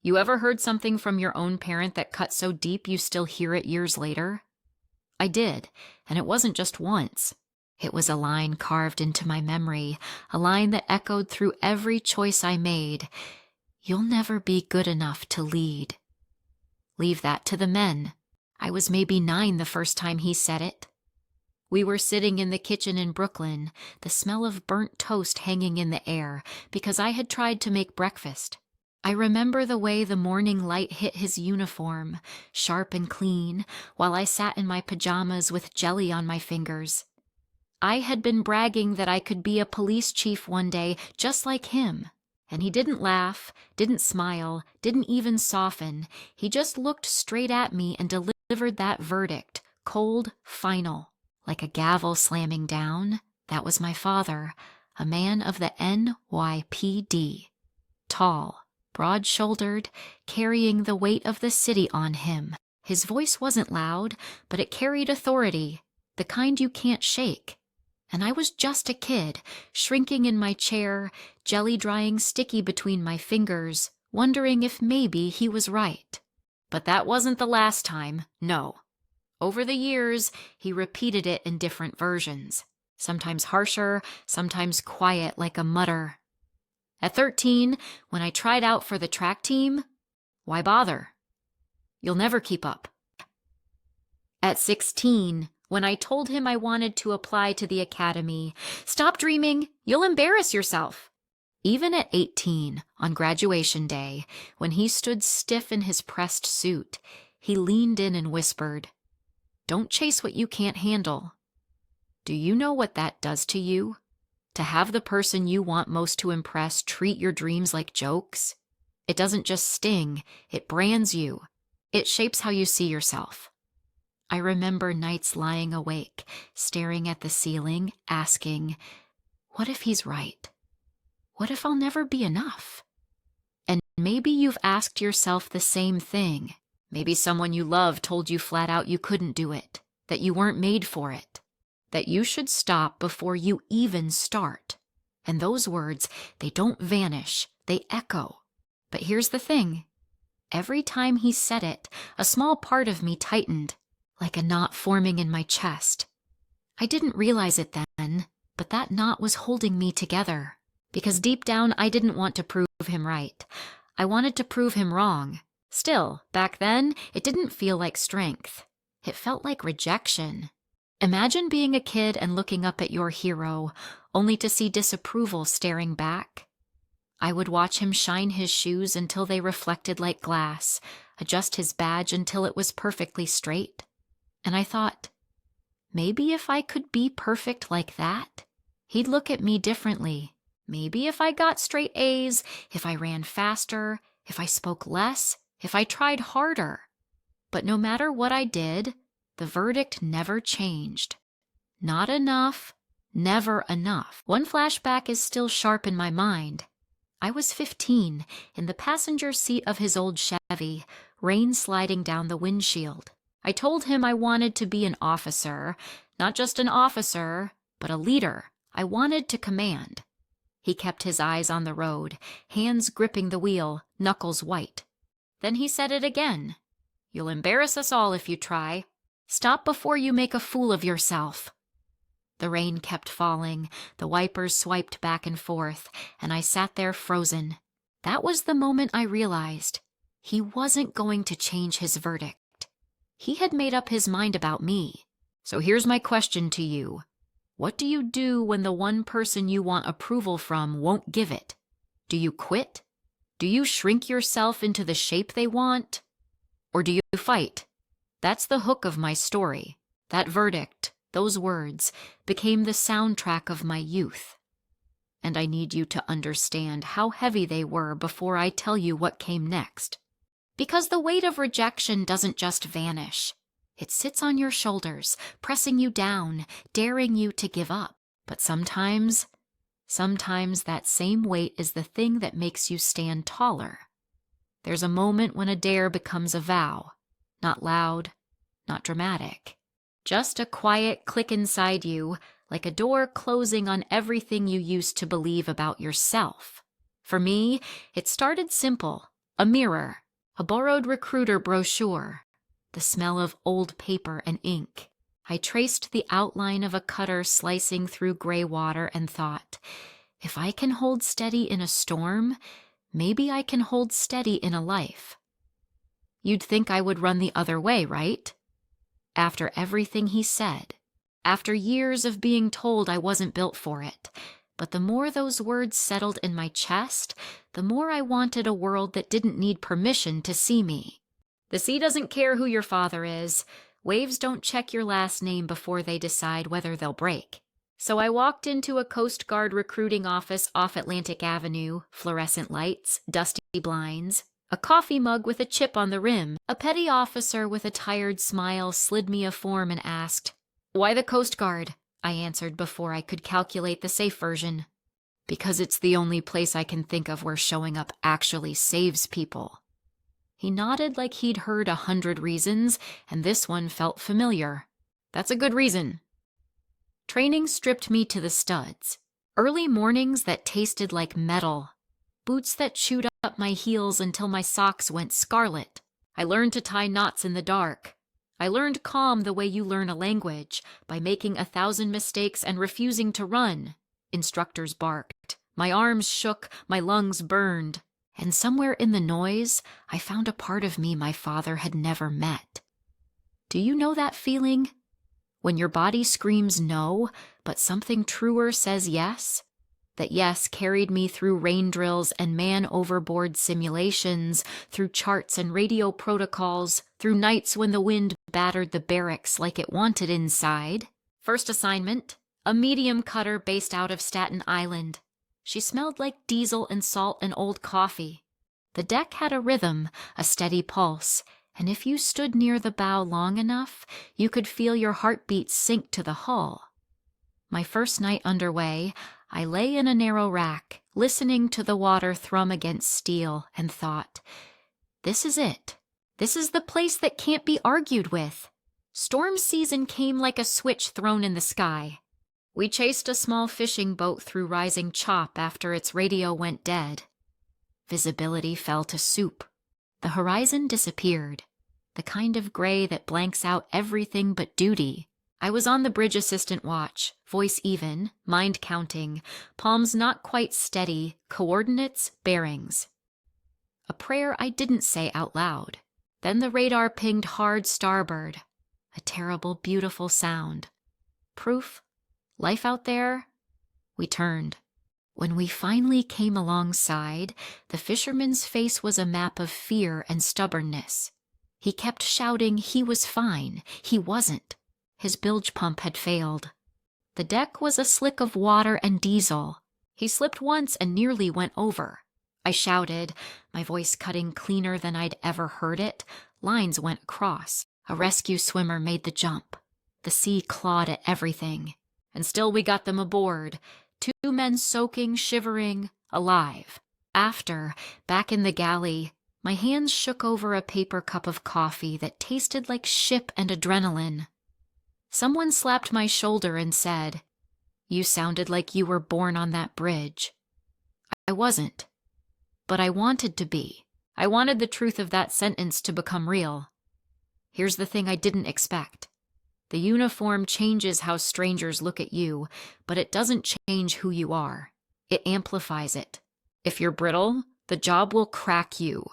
You ever heard something from your own parent that cut so deep you still hear it years later? I did, and it wasn't just once. It was a line carved into my memory, a line that echoed through every choice I made. You'll never be good enough to lead. Leave that to the men. I was maybe 9 the first time he said it. We were sitting in the kitchen in Brooklyn, the smell of burnt toast hanging in the air, because I had tried to make breakfast. I remember the way the morning light hit his uniform, sharp and clean, while I sat in my pajamas with jelly on my fingers. I had been bragging that I could be a police chief one day just like him, and he didn't laugh, didn't smile, didn't even soften. He just looked straight at me and delivered that verdict, cold, final, like a gavel slamming down. That was my father, a man of the NYPD, tall, broad-shouldered, carrying the weight of the city on him. His voice wasn't loud, but it carried authority, the kind you can't shake. And I was just a kid, shrinking in my chair, jelly drying sticky between my fingers, wondering if maybe he was right. But that wasn't the last time, no. Over the years, he repeated it in different versions, sometimes harsher, sometimes quiet like a mutter. At 13, when I tried out for the track team, why bother? You'll never keep up. At 16, when I told him I wanted to apply to the academy, stop dreaming, you'll embarrass yourself. Even at 18, on graduation day, when he stood stiff in his pressed suit, he leaned in and whispered, "Don't chase what you can't handle." Do you know what that does to you? To have the person you want most to impress treat your dreams like jokes? It doesn't just sting, it brands you. It shapes how you see yourself. I remember nights lying awake, staring at the ceiling, asking, what if he's right? What if I'll never be enough? And maybe you've asked yourself the same thing. Maybe someone you love told you flat out you couldn't do it, that you weren't made for it, that you should stop before you even start. And those words, they don't vanish, they echo. But here's the thing. Every time he said it, a small part of me tightened, like a knot forming in my chest. I didn't realize it then, but that knot was holding me together. Because deep down, I didn't want to prove him right. I wanted to prove him wrong. Still, back then, it didn't feel like strength. It felt like rejection. Imagine being a kid and looking up at your hero, only to see disapproval staring back. I would watch him shine his shoes until they reflected like glass, adjust his badge until it was perfectly straight. And I thought, maybe if I could be perfect like that, he'd look at me differently. Maybe if I got straight A's, if I ran faster, if I spoke less, if I tried harder. But no matter what I did, the verdict never changed. Not enough, never enough. One flashback is still sharp in my mind. I was 15, in the passenger seat of his old Chevy, rain sliding down the windshield. I told him I wanted to be an officer, not just an officer, but a leader. I wanted to command. He kept his eyes on the road, hands gripping the wheel, knuckles white. Then he said it again. You'll embarrass us all if you try. Stop before you make a fool of yourself. The rain kept falling, the wipers swiped back and forth, and I sat there frozen. That was the moment I realized he wasn't going to change his verdict. He had made up his mind about me. So here's my question to you. What do you do when the one person you want approval from won't give it? Do you quit? Do you shrink yourself into the shape they want? Or do you fight? That's the hook of my story. That verdict, those words, became the soundtrack of my youth. And I need you to understand how heavy they were before I tell you what came next. Because the weight of rejection doesn't just vanish. It sits on your shoulders, pressing you down, daring you to give up. But sometimes that same weight is the thing that makes you stand taller. There's a moment when a dare becomes a vow. Not loud, not dramatic. Just a quiet click inside you, like a door closing on everything you used to believe about yourself. For me, it started simple. a mirror, a borrowed recruiter brochure, the smell of old paper and ink. I traced the outline of a cutter slicing through gray water and thought, if I can hold steady in a storm, maybe I can hold steady in a life. You'd think I would run the other way, right? After everything he said, after years of being told I wasn't built for it. But the more those words settled in my chest, the more I wanted a world that didn't need permission to see me. The sea doesn't care who your father is. Waves don't check your last name before they decide whether they'll break. So I walked into a Coast Guard recruiting office off Atlantic Avenue, fluorescent lights, dusty blinds, a coffee mug with a chip on the rim. A petty officer with a tired smile slid me a form and asked, "Why the Coast Guard?" I answered before I could calculate the safe version. "Because it's the only place I can think of where showing up actually saves people." He nodded like he'd heard 100 reasons, and this one felt familiar. "That's a good reason." Training stripped me to the studs. Early mornings that tasted like metal. Boots that chewed up my heels until my socks went scarlet. I learned to tie knots in the dark. I learned calm the way you learn a language, by making 1,000 mistakes and refusing to run. Instructors barked. My arms shook, my lungs burned. And somewhere in the noise, I found a part of me my father had never met. Do you know that feeling? When your body screams no, but something truer says yes? That yes carried me through rain drills and man overboard simulations, through charts and radio protocols, through nights when the wind battered the barracks like it wanted inside. First assignment, a medium cutter based out of Staten Island. She smelled like diesel and salt and old coffee. The deck had a rhythm, a steady pulse, and if you stood near the bow long enough, you could feel your heartbeat sink to the hull. My first night underway, I lay in a narrow rack, listening to the water thrum against steel, and thought, this is it. This is the place that can't be argued with. Storm season came like a switch thrown in the sky. We chased a small fishing boat through rising chop after its radio went dead. Visibility fell to soup. The horizon disappeared, the kind of gray that blanks out everything but duty. I was on the bridge assistant watch, voice even, mind counting, palms not quite steady, coordinates, bearings. A prayer I didn't say out loud. Then the radar pinged hard starboard. A terrible, beautiful sound. Proof? Life out there? We turned. When we finally came alongside, the fisherman's face was a map of fear and stubbornness. He kept shouting he was fine. He wasn't. His bilge pump had failed. The deck was a slick of water and diesel. He slipped once and nearly went over. I shouted, my voice cutting cleaner than I'd ever heard it. Lines went across. A rescue swimmer made the jump. The sea clawed at everything. And still we got them aboard. 2 men soaking, shivering, alive. After, back in the galley, my hands shook over a paper cup of coffee that tasted like ship and adrenaline. Someone slapped my shoulder and said, "You sounded like you were born on that bridge." I wasn't. But I wanted to be. I wanted the truth of that sentence to become real. Here's the thing I didn't expect. The uniform changes how strangers look at you, but it doesn't change who you are. It amplifies it. If you're brittle, the job will crack you.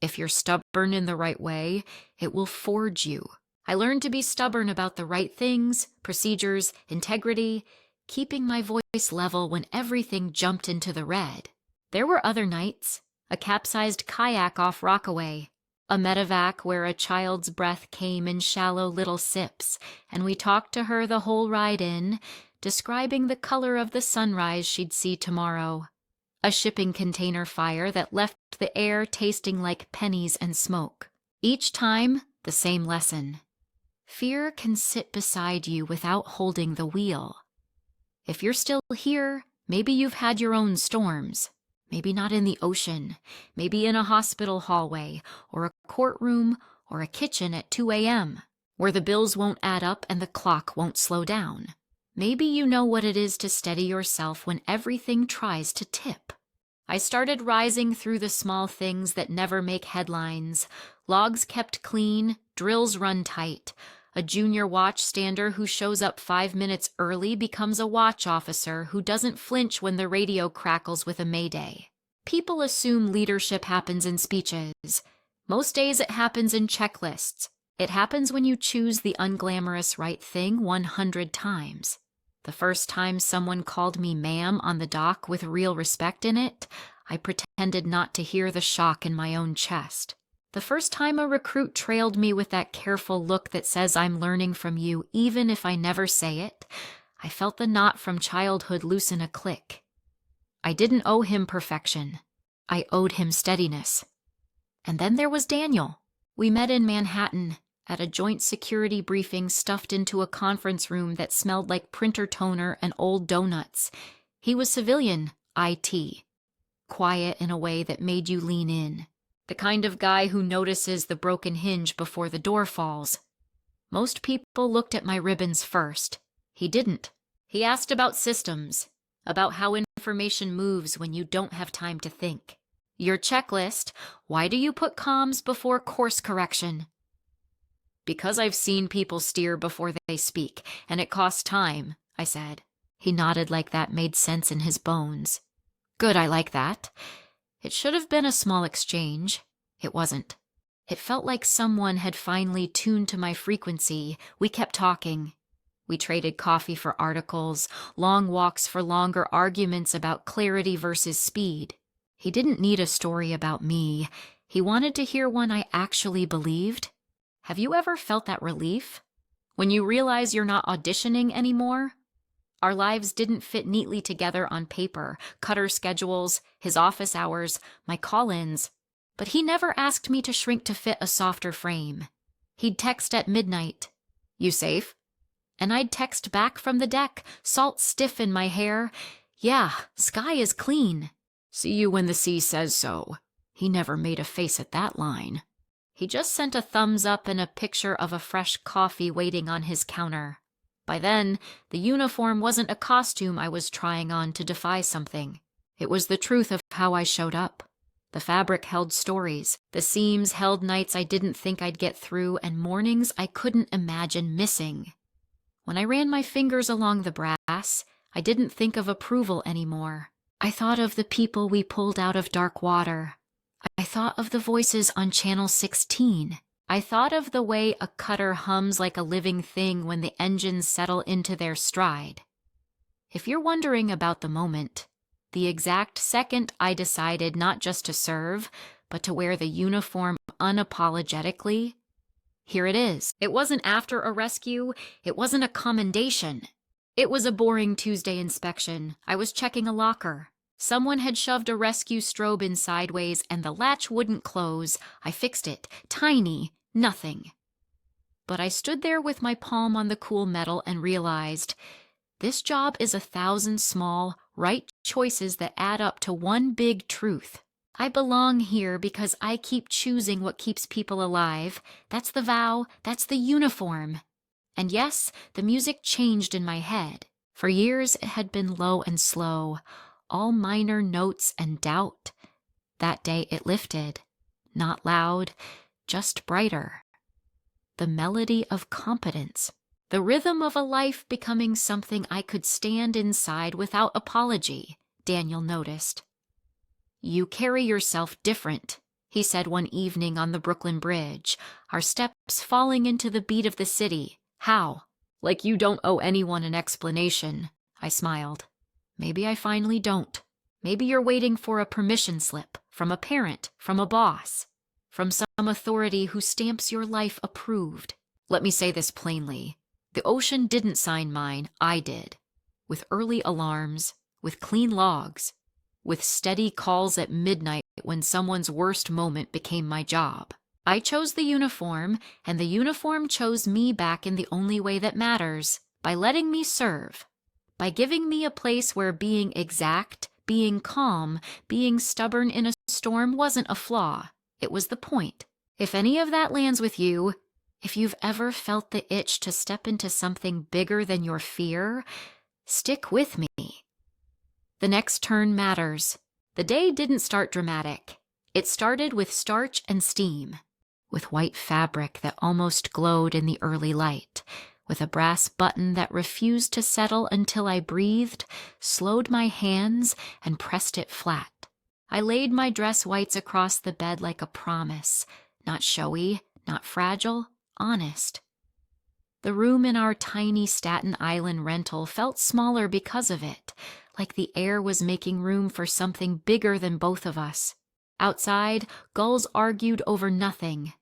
If you're stubborn in the right way, it will forge you. I learned to be stubborn about the right things, procedures, integrity, keeping my voice level when everything jumped into the red. There were other nights, a capsized kayak off Rockaway, a medevac where a child's breath came in shallow little sips, and we talked to her the whole ride in, describing the color of the sunrise she'd see tomorrow. A shipping container fire that left the air tasting like pennies and smoke. Each time, the same lesson. Fear can sit beside you without holding the wheel. If you're still here, maybe you've had your own storms. Maybe not in the ocean, maybe in a hospital hallway, or a courtroom, or a kitchen at 2 a.m., where the bills won't add up and the clock won't slow down. Maybe you know what it is to steady yourself when everything tries to tip. I started rising through the small things that never make headlines. Logs kept clean, drills run tight. A junior watchstander who shows up 5 minutes early becomes a watch officer who doesn't flinch when the radio crackles with a mayday. People assume leadership happens in speeches. Most days it happens in checklists. It happens when you choose the unglamorous right thing 100 times. The first time someone called me ma'am on the dock with real respect in it, I pretended not to hear the shock in my own chest. The first time a recruit trailed me with that careful look that says I'm learning from you even if I never say it, I felt the knot from childhood loosen a click. I didn't owe him perfection. I owed him steadiness. And then there was Daniel. We met in Manhattan at a joint security briefing stuffed into a conference room that smelled like printer toner and old donuts. He was civilian, IT. Quiet in a way that made you lean in. The kind of guy who notices the broken hinge before the door falls. Most people looked at my ribbons first. He didn't. He asked about systems, about how information moves when you don't have time to think. Your checklist, why do you put comms before course correction? Because I've seen people steer before they speak, and it costs time, I said. He nodded like that made sense in his bones. Good, I like that. It should have been a small exchange. It wasn't. It felt like someone had finally tuned to my frequency. We kept talking. We traded coffee for articles, long walks for longer arguments about clarity versus speed. He didn't need a story about me. He wanted to hear one I actually believed. Have you ever felt that relief? When you realize you're not auditioning anymore? Our lives didn't fit neatly together on paper, Cutter's schedules, his office hours, my call-ins. But he never asked me to shrink to fit a softer frame. He'd text at midnight, "You safe?" And I'd text back from the deck, salt stiff in my hair, "Yeah, sky is clean. See you when the sea says so." He never made a face at that line. He just sent a thumbs up and a picture of a fresh coffee waiting on his counter. By then, the uniform wasn't a costume I was trying on to defy something. It was the truth of how I showed up. The fabric held stories. The seams held nights I didn't think I'd get through and mornings I couldn't imagine missing. When I ran my fingers along the brass, I didn't think of approval anymore. I thought of the people we pulled out of dark water. I thought of the voices on Channel 16. I thought of the way a cutter hums like a living thing when the engines settle into their stride. If you're wondering about the moment, the exact second I decided not just to serve, but to wear the uniform unapologetically, here it is. It wasn't after a rescue. It wasn't a commendation. It was a boring Tuesday inspection. I was checking a locker. Someone had shoved a rescue strobe in sideways and the latch wouldn't close. I fixed it. Tiny. Nothing. But I stood there with my palm on the cool metal and realized this job is 1,000 small, right choices that add up to one big truth. I belong here because I keep choosing what keeps people alive. That's the vow. That's the uniform. And yes, the music changed in my head. For years it had been low and slow, all minor notes and doubt. That day it lifted, not loud, just brighter. The melody of competence, the rhythm of a life becoming something I could stand inside without apology, Daniel noticed. "You carry yourself different," he said one evening on the Brooklyn Bridge, our steps falling into the beat of the city. "How?" "Like you don't owe anyone an explanation," I smiled. "Maybe I finally don't. Maybe you're waiting for a permission slip from a parent, from a boss, from some authority who stamps your life approved. Let me say this plainly. The ocean didn't sign mine, I did. With early alarms, with clean logs, with steady calls at midnight when someone's worst moment became my job. I chose the uniform, and the uniform chose me back in the only way that matters, by letting me serve, by giving me a place where being exact, being calm, being stubborn in a storm wasn't a flaw. It was the point. If any of that lands with you, if you've ever felt the itch to step into something bigger than your fear, stick with me. The next turn matters. The day didn't start dramatic. It started with starch and steam, with white fabric that almost glowed in the early light, with a brass button that refused to settle until I breathed, slowed my hands, and pressed it flat. I laid my dress whites across the bed like a promise, not showy, not fragile, honest. The room in our tiny Staten Island rental felt smaller because of it, like the air was making room for something bigger than both of us. Outside, gulls argued over nothing.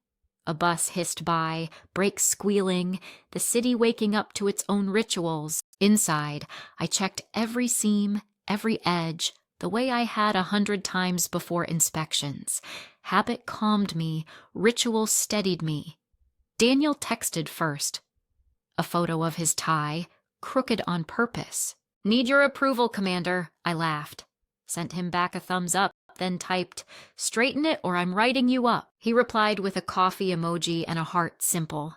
A bus hissed by, brakes squealing, the city waking up to its own rituals. Inside, I checked every seam, every edge, the way I had 100 times before inspections. Habit calmed me, ritual steadied me. Daniel texted first. A photo of his tie, crooked on purpose. "Need your approval, Commander," I laughed. Sent him back a thumbs up, then typed, "Straighten it or I'm writing you up." He replied with a coffee emoji and a heart simple.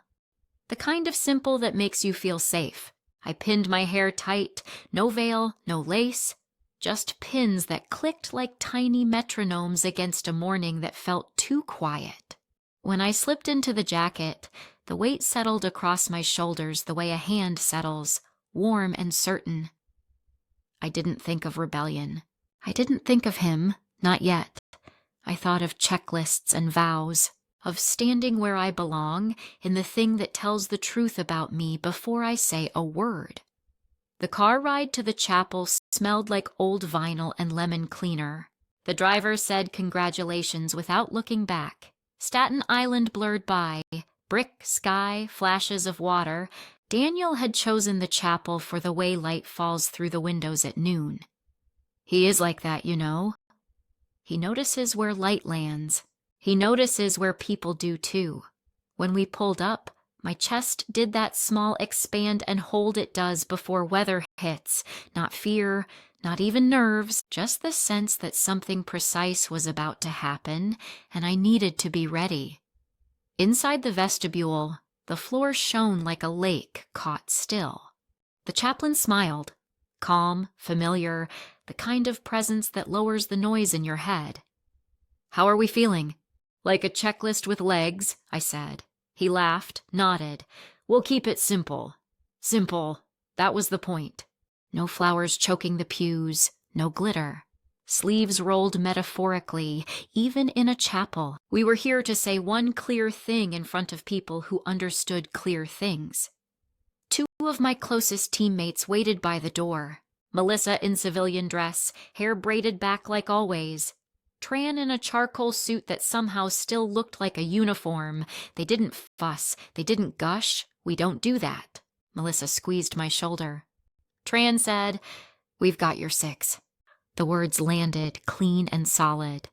The kind of simple that makes you feel safe. I pinned my hair tight, no veil, no lace, just pins that clicked like tiny metronomes against a morning that felt too quiet. When I slipped into the jacket, the weight settled across my shoulders the way a hand settles, warm and certain. I didn't think of rebellion. I didn't think of him, not yet. I thought of checklists and vows, of standing where I belong in the thing that tells the truth about me before I say a word. The car ride to the chapel smelled like old vinyl and lemon cleaner. The driver said congratulations without looking back. Staten Island blurred by, brick, sky, flashes of water. Daniel had chosen the chapel for the way light falls through the windows at noon. He is like that, you know. He notices where light lands. He notices where people do too. When we pulled up, my chest did that small expand and hold it does before weather hits. Not fear, not even nerves, just the sense that something precise was about to happen, and I needed to be ready. Inside the vestibule, the floor shone like a lake caught still. The chaplain smiled, calm, familiar, the kind of presence that lowers the noise in your head. "How are we feeling?" "Like a checklist with legs," I said. He laughed, nodded. "We'll keep it simple." Simple. That was the point. No flowers choking the pews, no glitter. Sleeves rolled metaphorically, even in a chapel. We were here to say one clear thing in front of people who understood clear things. Two of my closest teammates waited by the door. Melissa in civilian dress, hair braided back like always. Tran in a charcoal suit that somehow still looked like a uniform. They didn't fuss, they didn't gush. We don't do that. Melissa squeezed my shoulder. Tran said, "We've got your 6. The words landed, clean and solid.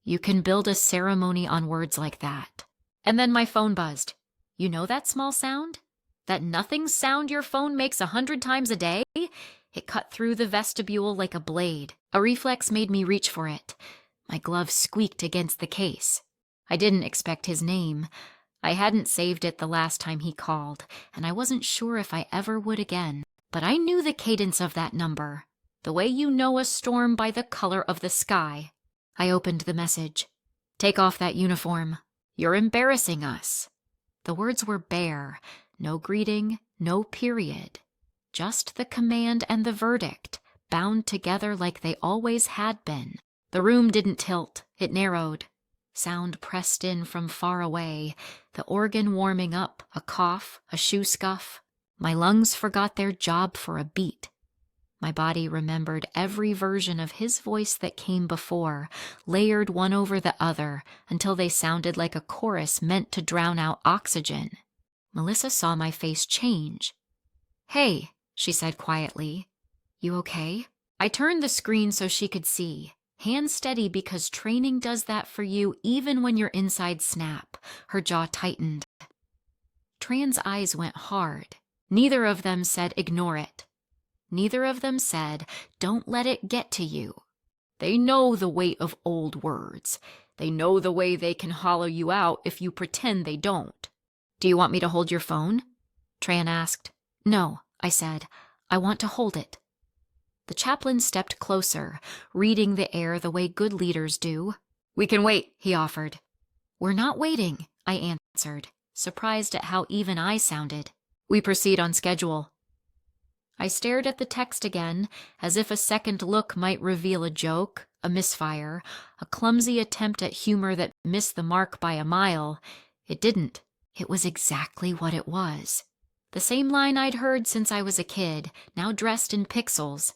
You can build a ceremony on words like that. And then my phone buzzed. You know that small sound? That nothing sound your phone makes 100 times a day? It cut through the vestibule like a blade. A reflex made me reach for it. My glove squeaked against the case. I didn't expect his name. I hadn't saved it the last time he called, and I wasn't sure if I ever would again. But I knew the cadence of that number, the way you know a storm by the color of the sky. I opened the message. "Take off that uniform. You're embarrassing us." The words were bare. No greeting, no period. Just the command and the verdict, bound together like they always had been. The room didn't tilt. It narrowed. Sound pressed in from far away, the organ warming up, a cough, a shoe scuff. My lungs forgot their job for a beat. My body remembered every version of his voice that came before, layered one over the other, until they sounded like a chorus meant to drown out oxygen. Melissa saw my face change. "Hey," she said quietly. "You okay?" I turned the screen so she could see. Hand steady because training does that for you even when your insides snap. Her jaw tightened. Tran's eyes went hard. Neither of them said ignore it. Neither of them said don't let it get to you. They know the weight of old words. They know the way they can hollow you out if you pretend they don't. "Do you want me to hold your phone?" Tran asked. "No," I said. "I want to hold it." The chaplain stepped closer, reading the air the way good leaders do. "We can wait," he offered. "We're not waiting," I answered, surprised at how even I sounded. "We proceed on schedule." I stared at the text again, as if a second look might reveal a joke, a misfire, a clumsy attempt at humor that missed the mark by a mile. It didn't. It was exactly what it was. The same line I'd heard since I was a kid, now dressed in pixels.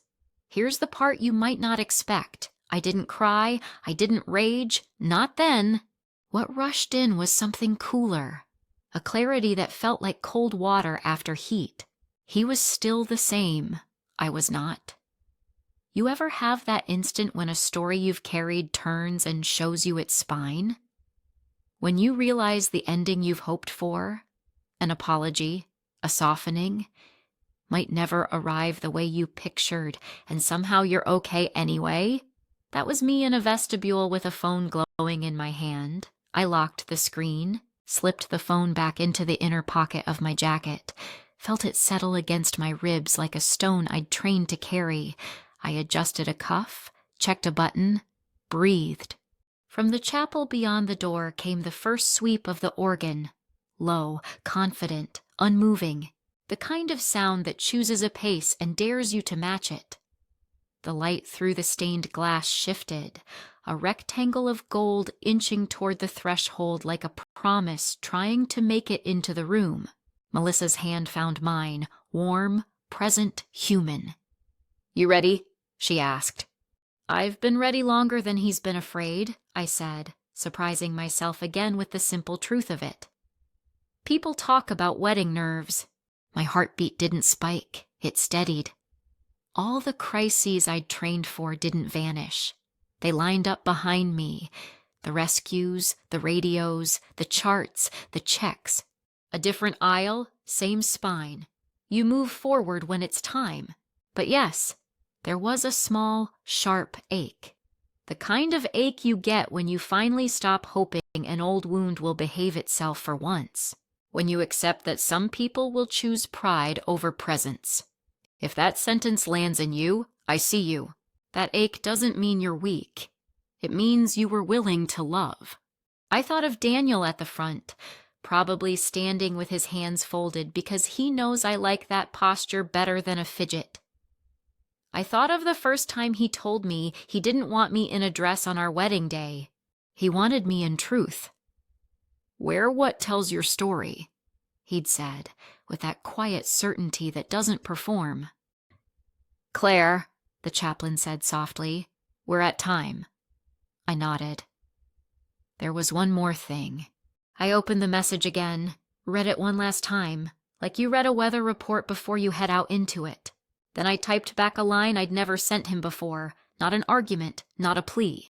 Here's the part you might not expect. I didn't cry, I didn't rage, not then. What rushed in was something cooler, a clarity that felt like cold water after heat. He was still the same. I was not. You ever have that instant when a story you've carried turns and shows you its spine? When you realize the ending you've hoped for, an apology, a softening, might never arrive the way you pictured, and somehow you're okay anyway? That was me in a vestibule with a phone glowing in my hand. I locked the screen, slipped the phone back into the inner pocket of my jacket, felt it settle against my ribs like a stone I'd trained to carry. I adjusted a cuff, checked a button, breathed. From the chapel beyond the door came the first sweep of the organ, low, confident, unmoving, the kind of sound that chooses a pace and dares you to match it. The light through the stained glass shifted, a rectangle of gold inching toward the threshold like a promise trying to make it into the room. Melissa's hand found mine, warm, present, human. "You ready?" she asked. "I've been ready longer than he's been afraid," I said, surprising myself again with the simple truth of it. People talk about wedding nerves. My heartbeat didn't spike, it steadied. All the crises I'd trained for didn't vanish. They lined up behind me. The rescues, the radios, the charts, the checks. A different aisle, same spine. You move forward when it's time. But yes, there was a small, sharp ache. The kind of ache you get when you finally stop hoping an old wound will behave itself for once. When you accept that some people will choose pride over presence. If that sentence lands in you, I see you. That ache doesn't mean you're weak. It means you were willing to love. I thought of Daniel at the front, probably standing with his hands folded because he knows I like that posture better than a fidget. I thought of the first time he told me he didn't want me in a dress on our wedding day. He wanted me in truth. "Wear what tells your story," he'd said, with that quiet certainty that doesn't perform. "Claire," the chaplain said softly, "we're at time." I nodded. There was one more thing. I opened the message again, read it one last time, like you read a weather report before you head out into it. Then I typed back a line I'd never sent him before, not an argument, not a plea,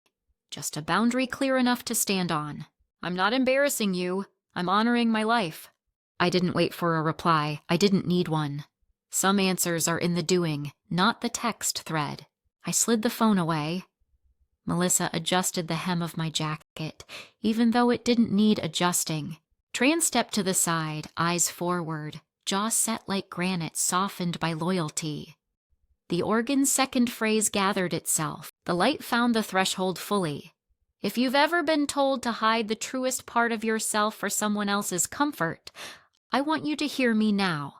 just a boundary clear enough to stand on. "I'm not embarrassing you. I'm honoring my life." I didn't wait for a reply. I didn't need one. Some answers are in the doing, not the text thread. I slid the phone away. Melissa adjusted the hem of my jacket, even though it didn't need adjusting. Tran stepped to the side, eyes forward, jaw set like granite softened by loyalty. The organ's second phrase gathered itself. The light found the threshold fully. If you've ever been told to hide the truest part of yourself for someone else's comfort, I want you to hear me now.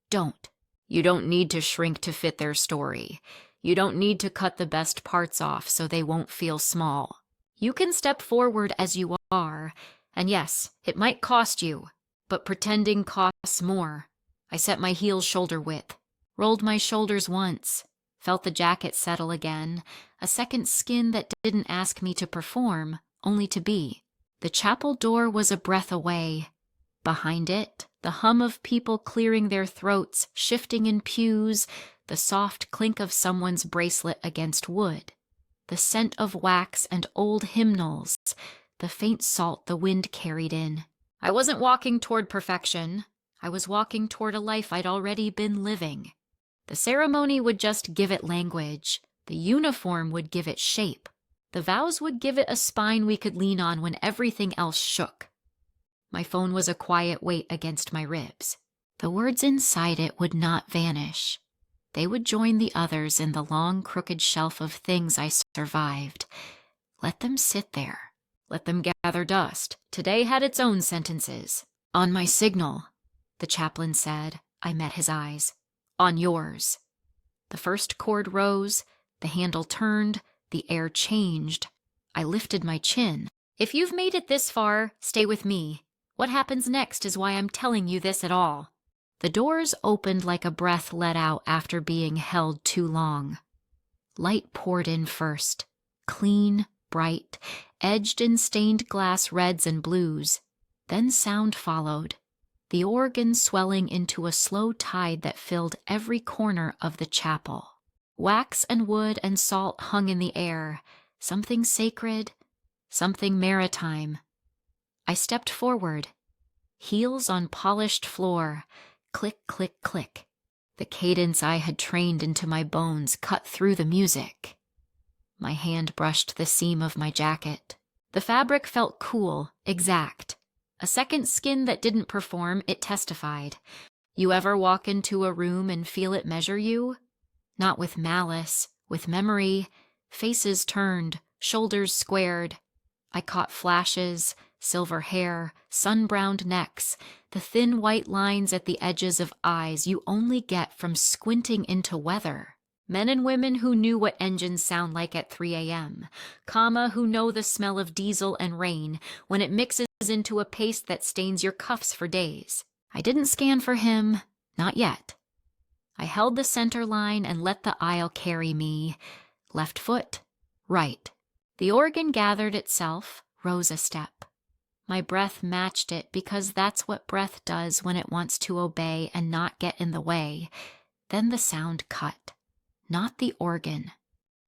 Don't. You don't need to shrink to fit their story. You don't need to cut the best parts off so they won't feel small. You can step forward as you are, and yes, it might cost you, but pretending costs more. I set my heels shoulder width, rolled my shoulders once, felt the jacket settle again, a second skin that didn't ask me to perform, only to be. The chapel door was a breath away. Behind it, the hum of people clearing their throats, shifting in pews, the soft clink of someone's bracelet against wood, the scent of wax and old hymnals, the faint salt the wind carried in. I wasn't walking toward perfection. I was walking toward a life I'd already been living. The ceremony would just give it language. The uniform would give it shape. The vows would give it a spine we could lean on when everything else shook. My phone was a quiet weight against my ribs. The words inside it would not vanish. They would join the others in the long, crooked shelf of things I survived. Let them sit there. Let them gather dust. Today had its own sentences. On my signal, the chaplain said. I met his eyes. On yours. The first chord rose, the handle turned, the air changed. I lifted my chin. If you've made it this far, stay with me. What happens next is why I'm telling you this at all. The doors opened like a breath let out after being held too long. Light poured in first, clean, bright, edged in stained glass reds and blues. Then sound followed, the organ swelling into a slow tide that filled every corner of the chapel. Wax and wood and salt hung in the air, something sacred, something maritime. I stepped forward, heels on polished floor, click, click, click. The cadence I had trained into my bones cut through the music. My hand brushed the seam of my jacket. The fabric felt cool, exact. A second skin that didn't perform, it testified. You ever walk into a room and feel it measure you? Not with malice, with memory, faces turned, shoulders squared. I caught flashes, silver hair, sun-browned necks, the thin white lines at the edges of eyes you only get from squinting into weather. Men and women who knew what engines sound like at 3 a.m., who know the smell of diesel and rain when it mixes into a paste that stains your cuffs for days. I didn't scan for him, not yet. I held the center line and let the aisle carry me. Left foot, right. The organ gathered itself, rose a step. My breath matched it because that's what breath does when it wants to obey and not get in the way. Then the sound cut. Not the organ.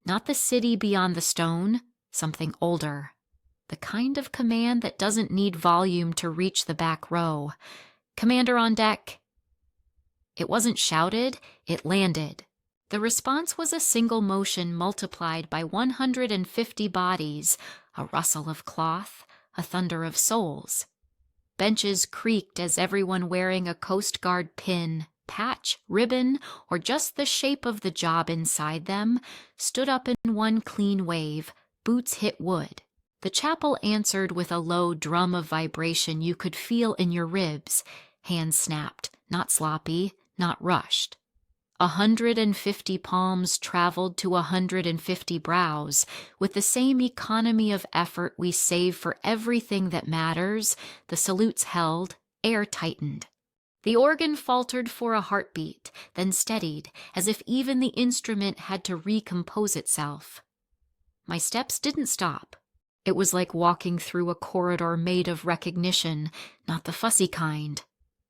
Not the city beyond the stone, something older. The kind of command that doesn't need volume to reach the back row. Commander on deck. It wasn't shouted, it landed. The response was a single motion multiplied by 150 bodies, a rustle of cloth, a thunder of souls. Benches creaked as everyone wearing a Coast Guard pin, patch, ribbon, or just the shape of the job inside them, stood up in one clean wave. Boots hit wood. The chapel answered with a low drum of vibration you could feel in your ribs. Hands snapped, not sloppy, not rushed. 150 palms traveled to 150 brows. With the same economy of effort we save for everything that matters, the salutes held, air tightened. The organ faltered for a heartbeat, then steadied, as if even the instrument had to recompose itself. My steps didn't stop. It was like walking through a corridor made of recognition, not the fussy kind,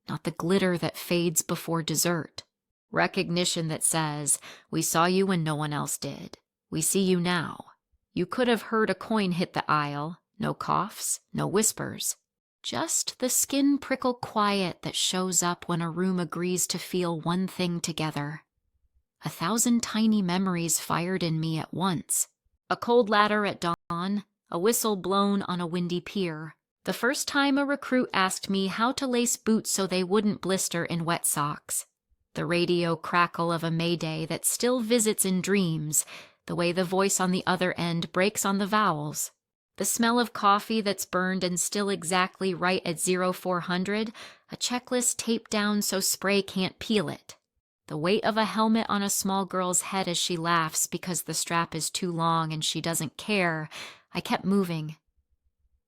not the glitter that fades before dessert. Recognition that says, we saw you when no one else did. We see you now. You could have heard a coin hit the aisle. No coughs, no whispers. Just the skin prickle quiet that shows up when a room agrees to feel one thing together. 1,000 tiny memories fired in me at once. A cold ladder at dawn, a whistle blown on a windy pier. The first time a recruit asked me how to lace boots so they wouldn't blister in wet socks. The radio crackle of a Mayday that still visits in dreams, the way the voice on the other end breaks on the vowels. The smell of coffee that's burned and still exactly right at 0400, a checklist taped down so spray can't peel it. The weight of a helmet on a small girl's head as she laughs because the strap is too long and she doesn't care. I kept moving.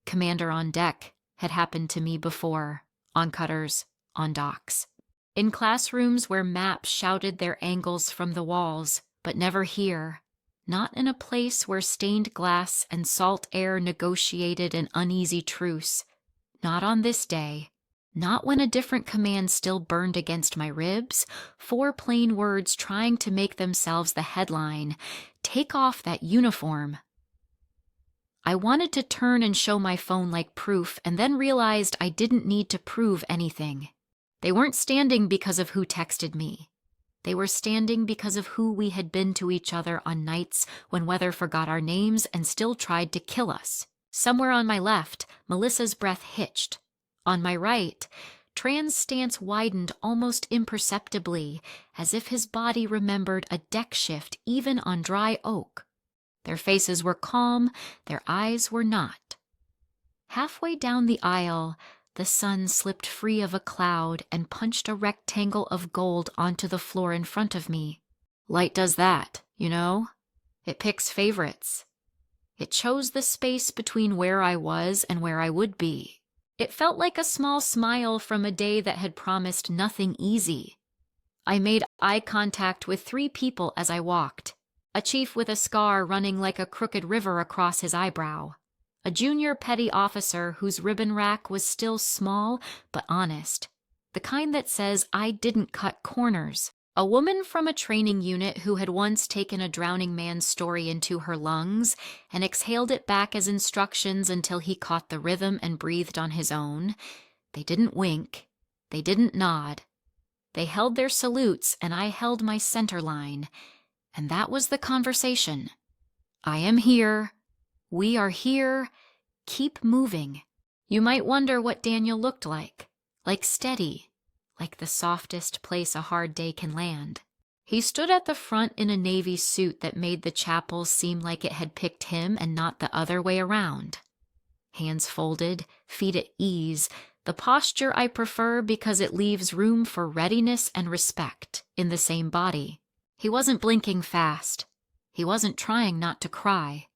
Commander on deck had happened to me before, on cutters, on docks. In classrooms where maps shouted their angles from the walls, but never here. Not in a place where stained glass and salt air negotiated an uneasy truce. Not on this day. Not when a different command still burned against my ribs. 4 plain words trying to make themselves the headline. Take off that uniform. I wanted to turn and show my phone like proof and then realized I didn't need to prove anything. They weren't standing because of who texted me. They were standing because of who we had been to each other on nights when weather forgot our names and still tried to kill us. Somewhere on my left, Melissa's breath hitched. On my right, Tran's stance widened almost imperceptibly, as if his body remembered a deck shift even on dry oak. Their faces were calm, their eyes were not. Halfway down the aisle, the sun slipped free of a cloud and punched a rectangle of gold onto the floor in front of me. Light does that, you know? It picks favorites. It chose the space between where I was and where I would be. It felt like a small smile from a day that had promised nothing easy. I made eye contact with 3 people as I walked. A chief with a scar running like a crooked river across his eyebrow. A junior petty officer whose ribbon rack was still small but honest. The kind that says I didn't cut corners. A woman from a training unit who had once taken a drowning man's story into her lungs and exhaled it back as instructions until he caught the rhythm and breathed on his own. They didn't wink. They didn't nod. They held their salutes and I held my center line. And that was the conversation. I am here. We are here. Keep moving. You might wonder what Daniel looked like steady. Like the softest place a hard day can land. He stood at the front in a navy suit that made the chapel seem like it had picked him and not the other way around. Hands folded, feet at ease, the posture I prefer because it leaves room for readiness and respect in the same body. He wasn't blinking fast. He wasn't trying not to cry.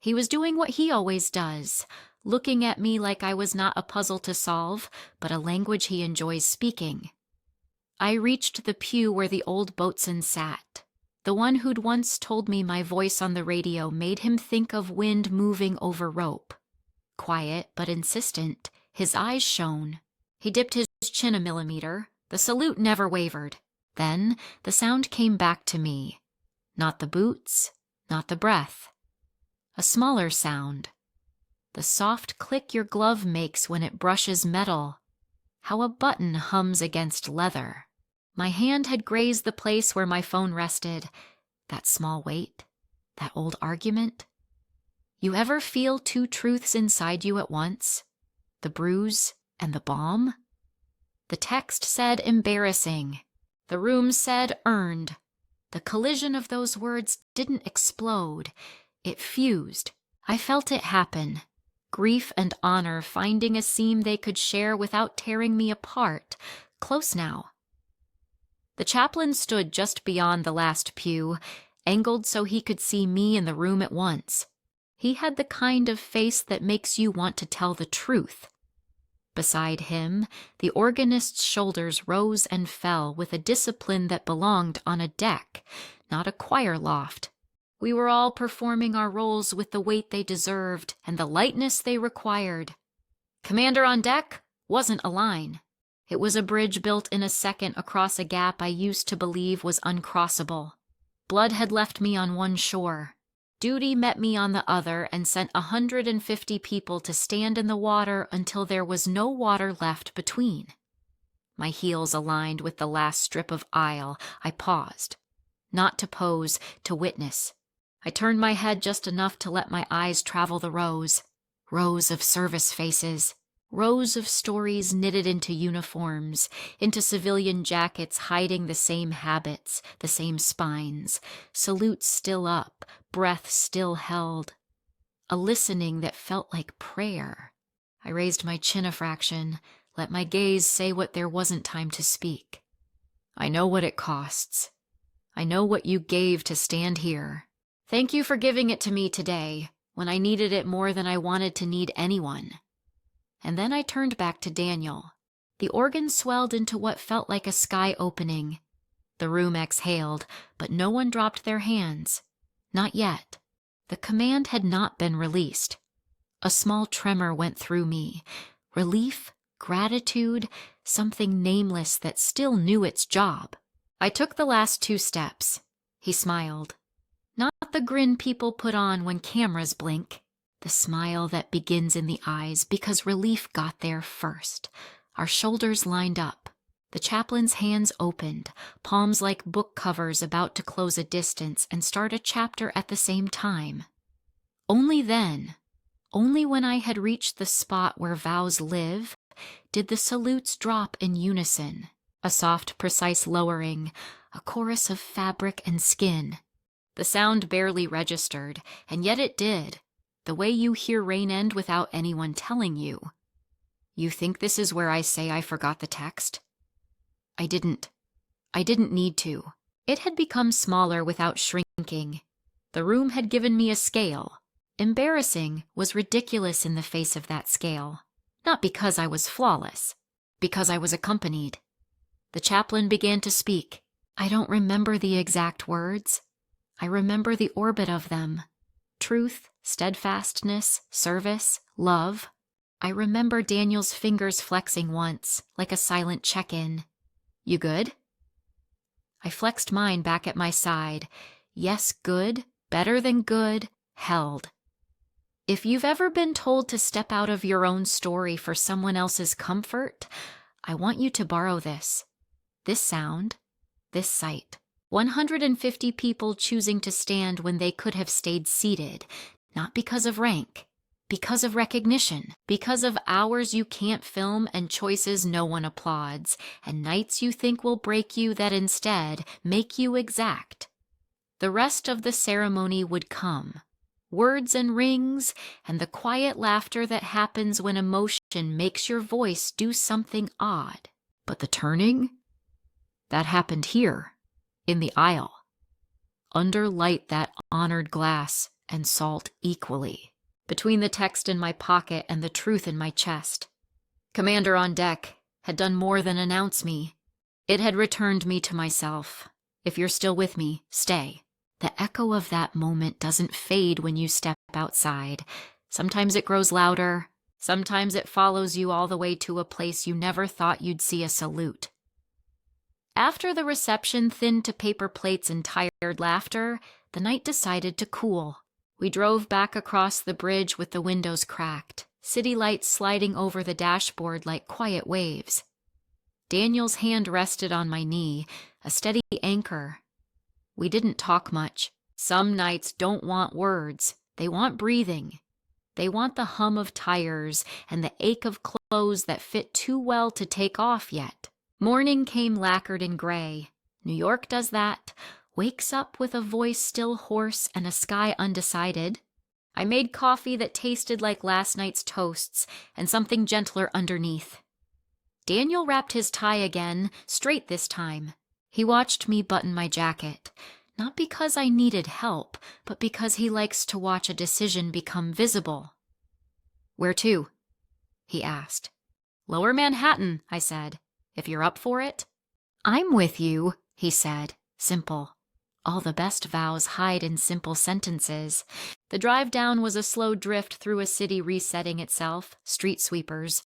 He was doing what he always does, looking at me like I was not a puzzle to solve, but a language he enjoys speaking. I reached the pew where the old boatswain sat, the one who'd once told me my voice on the radio made him think of wind moving over rope. Quiet but insistent, his eyes shone. He dipped his chin a millimeter. The salute never wavered. Then the sound came back to me. Not the boots, not the breath. A smaller sound. The soft click your glove makes when it brushes metal. How a button hums against leather. My hand had grazed the place where my phone rested. That small weight. That old argument. You ever feel 2 truths inside you at once? The bruise and the balm? The text said embarrassing. The room said earned. The collision of those words didn't explode. It fused. I felt it happen. Grief and honor finding a seam they could share without tearing me apart. Close now. The chaplain stood just beyond the last pew, angled so he could see me in the room at once. He had the kind of face that makes you want to tell the truth. Beside him, the organist's shoulders rose and fell with a discipline that belonged on a deck, not a choir loft. We were all performing our roles with the weight they deserved and the lightness they required. "Commander on deck" wasn't a line. It was a bridge built in a second across a gap I used to believe was uncrossable. Blood had left me on one shore. Duty met me on the other and sent 150 people to stand in the water until there was no water left between. My heels aligned with the last strip of aisle. I paused. Not to pose, to witness. I turned my head just enough to let my eyes travel the rows. Rows of service faces. Rows of stories knitted into uniforms, into civilian jackets hiding the same habits, the same spines. Salutes still up, breath still held. A listening that felt like prayer. I raised my chin a fraction, let my gaze say what there wasn't time to speak. I know what it costs. I know what you gave to stand here. Thank you for giving it to me today, when I needed it more than I wanted to need anyone. And then I turned back to Daniel. The organ swelled into what felt like a sky opening. The room exhaled, but no one dropped their hands. Not yet. The command had not been released. A small tremor went through me. Relief, gratitude, something nameless that still knew its job. I took the last 2 steps. He smiled. Not the grin people put on when cameras blink. The smile that begins in the eyes because relief got there first. Our shoulders lined up. The chaplain's hands opened, palms like book covers about to close a distance and start a chapter at the same time. Only then, only when I had reached the spot where vows live, did the salutes drop in unison, a soft, precise lowering, a chorus of fabric and skin. The sound barely registered, and yet it did, the way you hear rain end without anyone telling you. You think this is where I say I forgot the text? I didn't. I didn't need to. It had become smaller without shrinking. The room had given me a scale. Embarrassing was ridiculous in the face of that scale. Not because I was flawless, because I was accompanied. The chaplain began to speak. I don't remember the exact words. I remember the orbit of them. Truth, steadfastness, service, love. I remember Daniel's fingers flexing once, like a silent check-in. You good? I flexed mine back at my side. Yes, good, better than good, held. If you've ever been told to step out of your own story for someone else's comfort, I want you to borrow this. This sound, this sight. 150 people choosing to stand when they could have stayed seated, not because of rank, because of recognition, because of hours you can't film and choices no one applauds, and nights you think will break you that instead make you exact. The rest of the ceremony would come. Words and rings, and the quiet laughter that happens when emotion makes your voice do something odd. But the turning? That happened here, in the aisle. Under light that honored glass and salt equally, between the text in my pocket and the truth in my chest. Commander on deck had done more than announce me. It had returned me to myself. If you're still with me, stay. The echo of that moment doesn't fade when you step outside. Sometimes it grows louder. Sometimes it follows you all the way to a place you never thought you'd see a salute. After the reception thinned to paper plates and tired laughter, the night decided to cool. We drove back across the bridge with the windows cracked, city lights sliding over the dashboard like quiet waves. Daniel's hand rested on my knee, a steady anchor. We didn't talk much. Some nights don't want words. They want breathing. They want the hum of tires and the ache of clothes that fit too well to take off yet. Morning came lacquered in gray. New York does that. Wakes up with a voice still hoarse and a sky undecided. I made coffee that tasted like last night's toasts and something gentler underneath. Daniel wrapped his tie again, straight this time. He watched me button my jacket, not because I needed help, but because he likes to watch a decision become visible. Where to? He asked. Lower Manhattan, I said. If you're up for it. I'm with you, he said, simple. All the best vows hide in simple sentences. The drive down was a slow drift through a city resetting itself, street sweepers,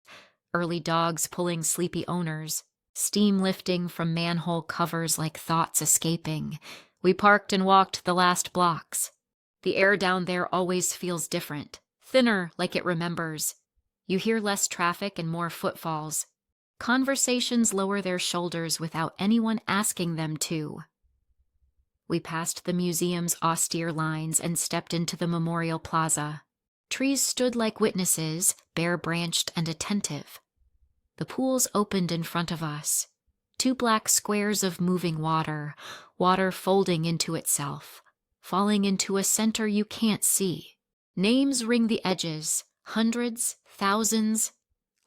early dogs pulling sleepy owners, steam lifting from manhole covers like thoughts escaping. We parked and walked the last blocks. The air down there always feels different, thinner like it remembers. You hear less traffic and more footfalls. Conversations lower their shoulders without anyone asking them to. We passed the museum's austere lines and stepped into the Memorial Plaza. Trees stood like witnesses, bare-branched and attentive. The pools opened in front of us. 2 black squares of moving water, water folding into itself, falling into a center you can't see. Names ring the edges, hundreds, thousands,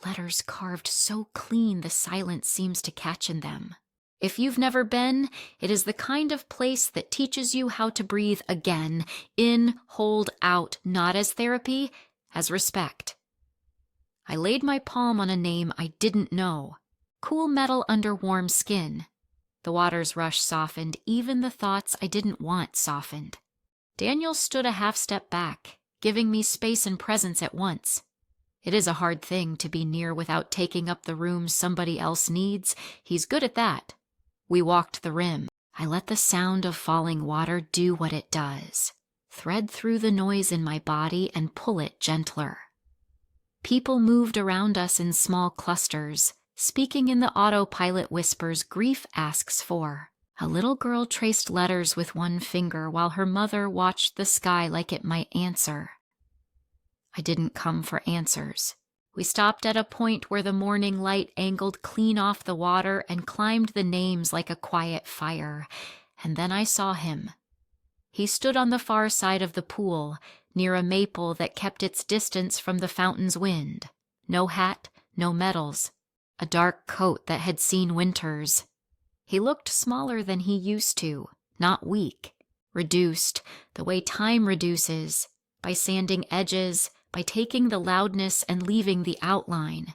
letters carved so clean the silence seems to catch in them. If you've never been, it is the kind of place that teaches you how to breathe again, in, hold, out, not as therapy, as respect. I laid my palm on a name I didn't know. Cool metal under warm skin. The water's rush softened, even the thoughts I didn't want softened. Daniel stood a half step back, giving me space and presence at once. It is a hard thing to be near without taking up the room somebody else needs. He's good at that. We walked the rim. I let the sound of falling water do what it does. Thread through the noise in my body and pull it gentler. People moved around us in small clusters, speaking in the autopilot whispers grief asks for. A little girl traced letters with one finger while her mother watched the sky like it might answer. I didn't come for answers. We stopped at a point where the morning light angled clean off the water and climbed the names like a quiet fire, and then I saw him. He stood on the far side of the pool, near a maple that kept its distance from the fountain's wind. No hat, no medals, a dark coat that had seen winters. He looked smaller than he used to, not weak, reduced, the way time reduces, by sanding edges, by taking the loudness and leaving the outline.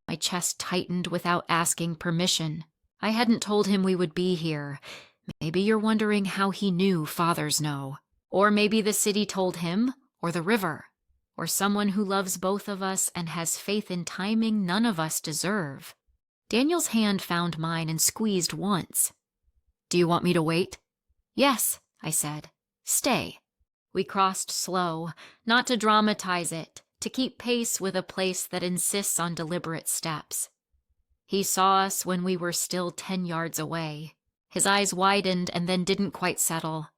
My chest tightened without asking permission. I hadn't told him we would be here. Maybe you're wondering how he knew fathers know. Or maybe the city told him, or the river, or someone who loves both of us and has faith in timing none of us deserve. Daniel's hand found mine and squeezed once. Do you want me to wait? Yes, I said. Stay. We crossed slow, not to dramatize it, to keep pace with a place that insists on deliberate steps. He saw us when we were still 10 yards away. His eyes widened and then didn't quite settle.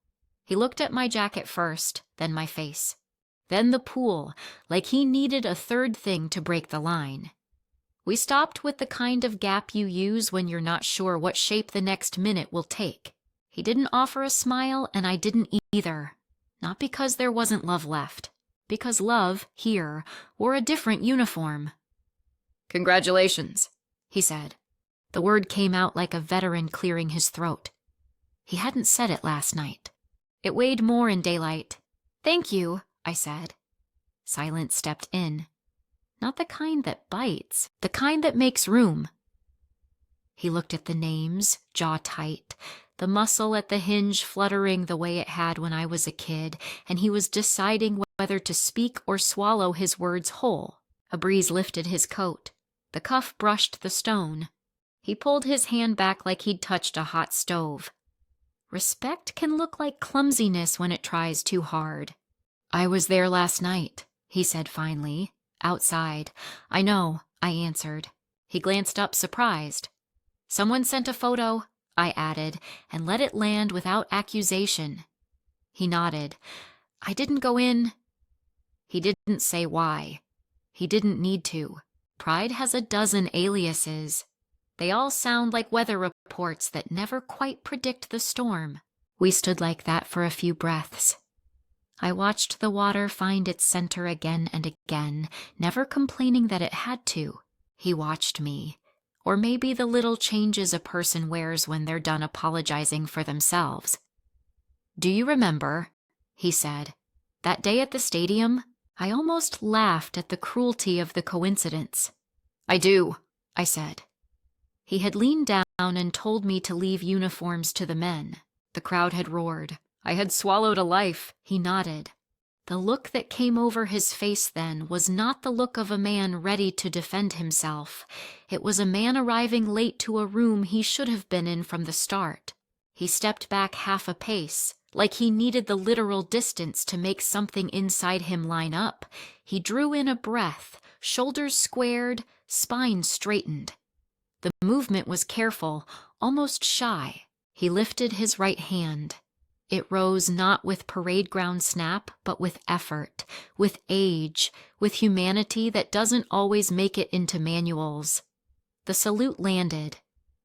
He looked at my jacket first, then my face. Then the pool, like he needed a third thing to break the line. We stopped with the kind of gap you use when you're not sure what shape the next minute will take. He didn't offer a smile, and I didn't either. Not because there wasn't love left. Because love, here, wore a different uniform. Congratulations, he said. The word came out like a veteran clearing his throat. He hadn't said it last night. It weighed more in daylight. Thank you, I said. Silence stepped in. Not the kind that bites, the kind that makes room. He looked at the names, jaw tight, the muscle at the hinge fluttering the way it had when I was a kid, and he was deciding whether to speak or swallow his words whole. A breeze lifted his coat. The cuff brushed the stone. He pulled his hand back like he'd touched a hot stove. Respect can look like clumsiness when it tries too hard. I was there last night, he said finally. Outside. I know, I answered. He glanced up surprised. Someone sent a photo, I added, and let it land without accusation. He nodded. I didn't go in. He didn't say why. He didn't need to. Pride has a dozen aliases. They all sound like weather reports that never quite predict the storm. We stood like that for a few breaths. I watched the water find its center again and again, never complaining that it had to. He watched me. Or maybe the little changes a person wears when they're done apologizing for themselves. Do you remember, he said, that day at the stadium? I almost laughed at the cruelty of the coincidence. I do, I said. He had leaned down and told me to leave uniforms to the men. The crowd had roared. I had swallowed a life. He nodded. The look that came over his face then was not the look of a man ready to defend himself. It was a man arriving late to a room he should have been in from the start. He stepped back half a pace, like he needed the literal distance to make something inside him line up. He drew in a breath, shoulders squared, spine straightened. The movement was careful, almost shy. He lifted his right hand. It rose not with parade ground snap, but with effort, with age, with humanity that doesn't always make it into manuals. The salute landed.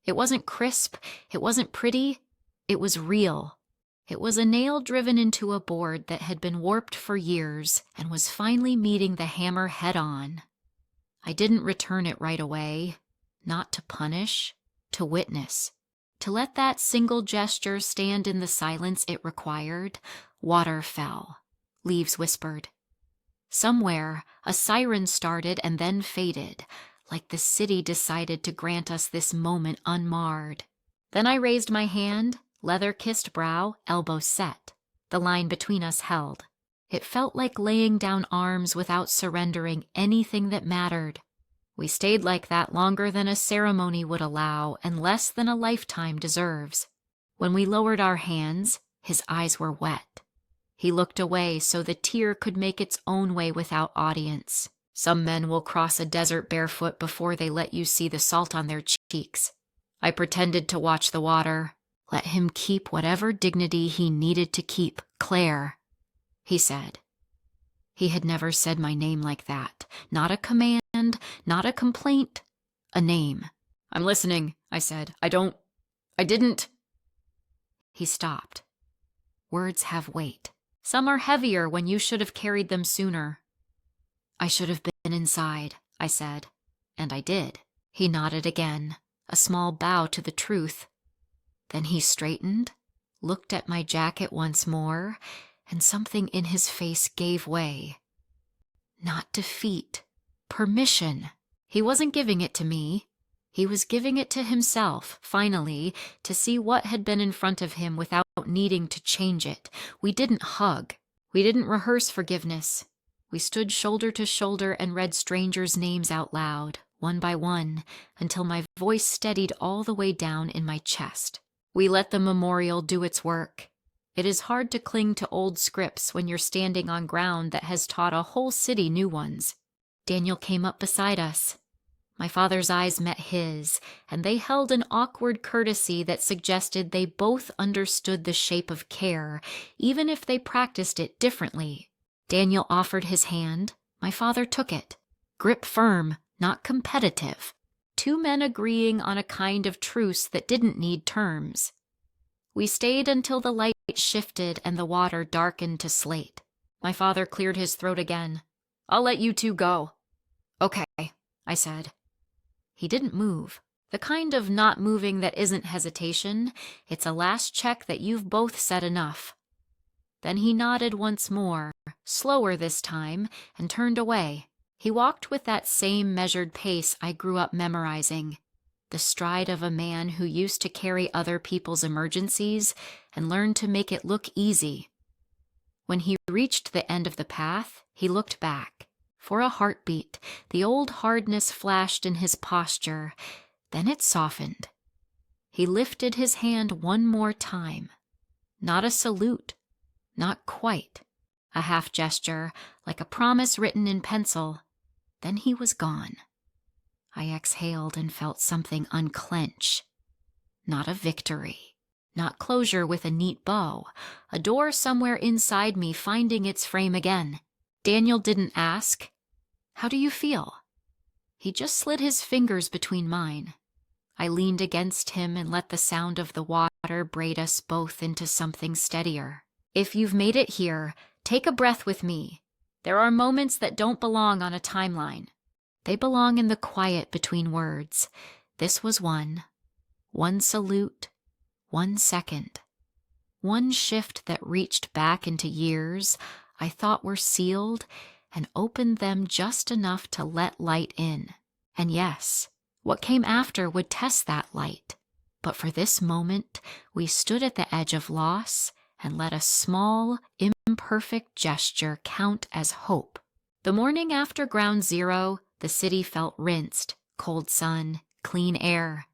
It wasn't crisp, it wasn't pretty, it was real. It was a nail driven into a board that had been warped for years and was finally meeting the hammer head on. I didn't return it right away, not to punish, to witness. To let that single gesture stand in the silence it required. Water fell. Leaves whispered. Somewhere, a siren started and then faded, like the city decided to grant us this moment unmarred. Then I raised my hand, leather-kissed brow, elbows set. The line between us held. It felt like laying down arms without surrendering anything that mattered. We stayed like that longer than a ceremony would allow and less than a lifetime deserves. When we lowered our hands, his eyes were wet. He looked away so the tear could make its own way without audience. Some men will cross a desert barefoot before they let you see the salt on their cheeks. I pretended to watch the water. Let him keep whatever dignity he needed to keep. Claire, he said. He had never said my name like that. Not a command, not a complaint, a name. "I'm listening," I said. I didn't." He stopped. Words have weight. Some are heavier when you should have carried them sooner. "I should have been inside," I said. And I did. He nodded again, a small bow to the truth. Then he straightened, looked at my jacket once more, and something in his face gave way. Not defeat, permission. He wasn't giving it to me. He was giving it to himself, finally, to see what had been in front of him without needing to change it. We didn't hug. We didn't rehearse forgiveness. We stood shoulder to shoulder and read strangers' names out loud, one by one, until my voice steadied all the way down in my chest. We let the memorial do its work. It is hard to cling to old scripts when you're standing on ground that has taught a whole city new ones. Daniel came up beside us. My father's eyes met his, and they held an awkward courtesy that suggested they both understood the shape of care, even if they practiced it differently. Daniel offered his hand. My father took it. Grip firm, not competitive. Two men agreeing on a kind of truce that didn't need terms. We stayed until the light shifted and the water darkened to slate. My father cleared his throat again. "I'll let you two go." "Okay," I said. He didn't move. The kind of not moving that isn't hesitation. It's a last check that you've both said enough. Then he nodded once more, slower this time, and turned away. He walked with that same measured pace I grew up memorizing, the stride of a man who used to carry other people's emergencies and learned to make it look easy. When he reached the end of the path, he looked back. For a heartbeat, the old hardness flashed in his posture, then it softened. He lifted his hand one more time. Not a salute, not quite. A half gesture, like a promise written in pencil. Then he was gone. I exhaled and felt something unclench. Not a victory. Not closure with a neat bow. A door somewhere inside me finding its frame again. Daniel didn't ask, "How do you feel?" He just slid his fingers between mine. I leaned against him and let the sound of the water braid us both into something steadier. If you've made it here, take a breath with me. There are moments that don't belong on a timeline. They belong in the quiet between words. This was one. One salute. 1 second. One shift that reached back into years I thought were sealed and opened them just enough to let light in. And yes, what came after would test that light. But for this moment, we stood at the edge of loss and let a small, imperfect gesture count as hope. The morning after Ground Zero, the city felt rinsed, cold sun, clean air.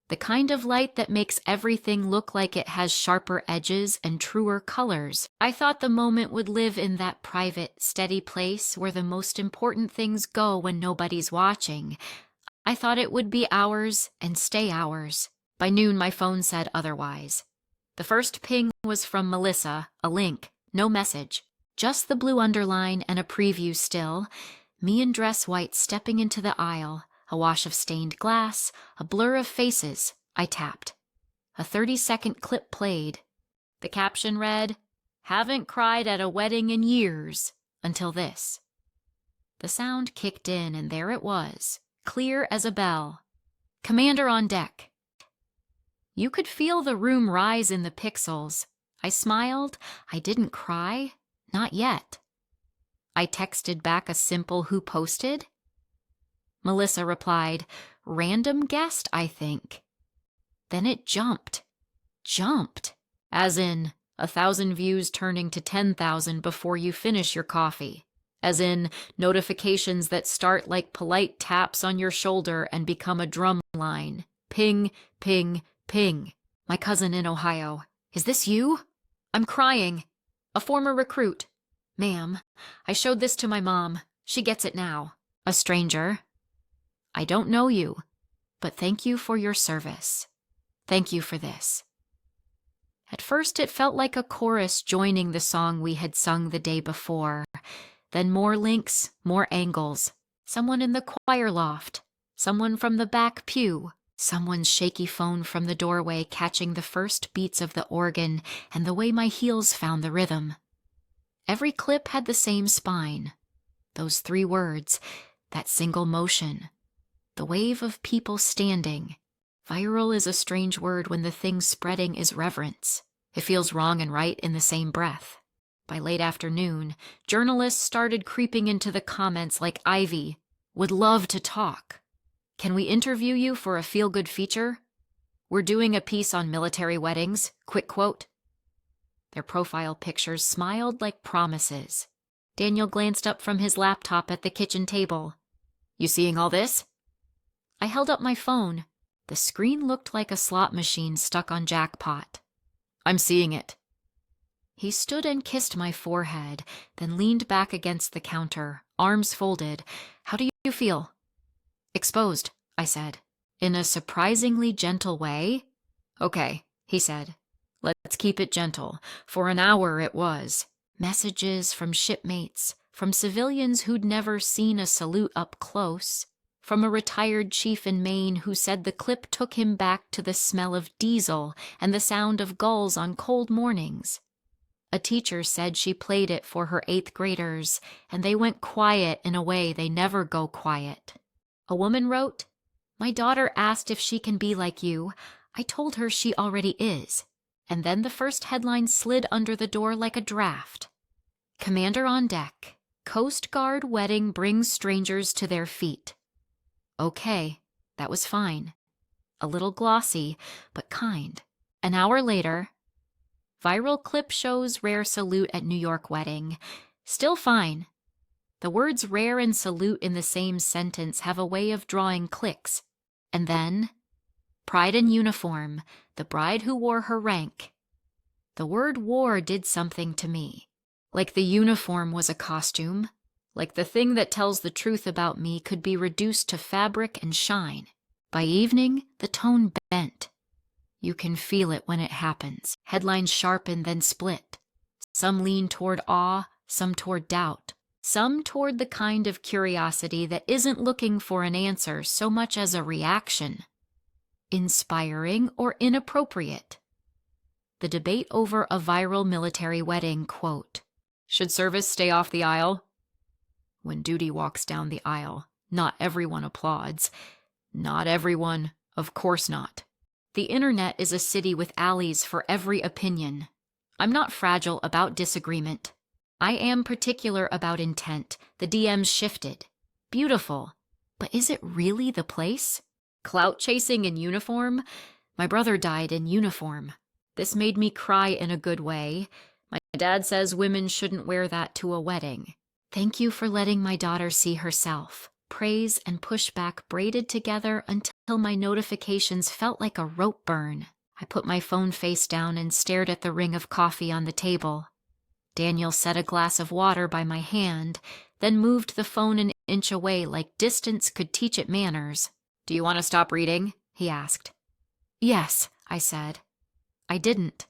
The kind of light that makes everything look like it has sharper edges and truer colors. I thought the moment would live in that private, steady place where the most important things go when nobody's watching. I thought it would be ours and stay ours. By noon, my phone said otherwise. The first ping was from Melissa, a link, no message. Just the blue underline and a preview still. Me in dress white stepping into the aisle. A wash of stained glass, a blur of faces. I tapped. A 30-second clip played. The caption read, "Haven't cried at a wedding in years," until this. The sound kicked in and there it was, clear as a bell. "Commander on deck." You could feel the room rise in the pixels. I smiled. I didn't cry. Not yet. I texted back a simple "Who posted?" Melissa replied, "Random guest, I think." Then it jumped. Jumped. As in, 1,000 views turning to 10,000 before you finish your coffee. As in, notifications that start like polite taps on your shoulder and become a drum line. Ping, ping, ping. My cousin in Ohio. "Is this you?" "I'm crying. A former recruit." "Ma'am, I showed this to my mom. She gets it now." A stranger. "I don't know you, but thank you for your service. Thank you for this." At first it felt like a chorus joining the song we had sung the day before. Then more links, more angles. Someone in the choir loft. Someone from the back pew. Someone's shaky phone from the doorway catching the first beats of the organ and the way my heels found the rhythm. Every clip had the same spine. Those 3 words, that single motion. The wave of people standing. Viral is a strange word when the thing spreading is reverence. It feels wrong and right in the same breath. By late afternoon, journalists started creeping into the comments like ivy. Would love to talk. Can we interview you for a feel-good feature? We're doing a piece on military weddings, quick quote. Their profile pictures smiled like promises. Daniel glanced up from his laptop at the kitchen table. You seeing all this? I held up my phone. The screen looked like a slot machine stuck on jackpot. I'm seeing it. He stood and kissed my forehead, then leaned back against the counter, arms folded. How do you feel? Exposed, I said, in a surprisingly gentle way. Okay, he said. Let's keep it gentle. For an hour it was. Messages from shipmates, from civilians who'd never seen a salute up close, from a retired chief in Maine who said the clip took him back to the smell of diesel and the sound of gulls on cold mornings. A teacher said she played it for her 8th graders, and they went quiet in a way they never go quiet. A woman wrote, My daughter asked if she can be like you. I told her she already is. And then the first headline slid under the door like a draft. Commander on deck. Coast Guard wedding brings strangers to their feet. Okay, that was fine. A little glossy, but kind. An hour later, viral clip shows rare salute at New York wedding. Still fine. The words rare and salute in the same sentence have a way of drawing clicks. And then, pride in uniform, the bride who wore her rank. The word wore did something to me. Like the uniform was a costume. Like the thing that tells the truth about me could be reduced to fabric and shine. By evening, the tone bent. You can feel it when it happens. Headlines sharpen, then split. Some lean toward awe, some toward doubt. Some toward the kind of curiosity that isn't looking for an answer so much as a reaction. Inspiring or inappropriate. The debate over a viral military wedding, quote, Should service stay off the aisle? When duty walks down the aisle, not everyone applauds. Not everyone, of course not. The internet is a city with alleys for every opinion. I'm not fragile about disagreement. I am particular about intent. The DMs shifted. Beautiful. But is it really the place? Clout chasing in uniform? My brother died in uniform. This made me cry in a good way. My dad says women shouldn't wear that to a wedding. Thank you for letting my daughter see herself. Praise and pushback braided together until my notifications felt like a rope burn. I put my phone face down and stared at the ring of coffee on the table. Daniel set a glass of water by my hand, then moved the phone an inch away like distance could teach it manners. Do you want to stop reading? He asked. Yes, I said. I didn't.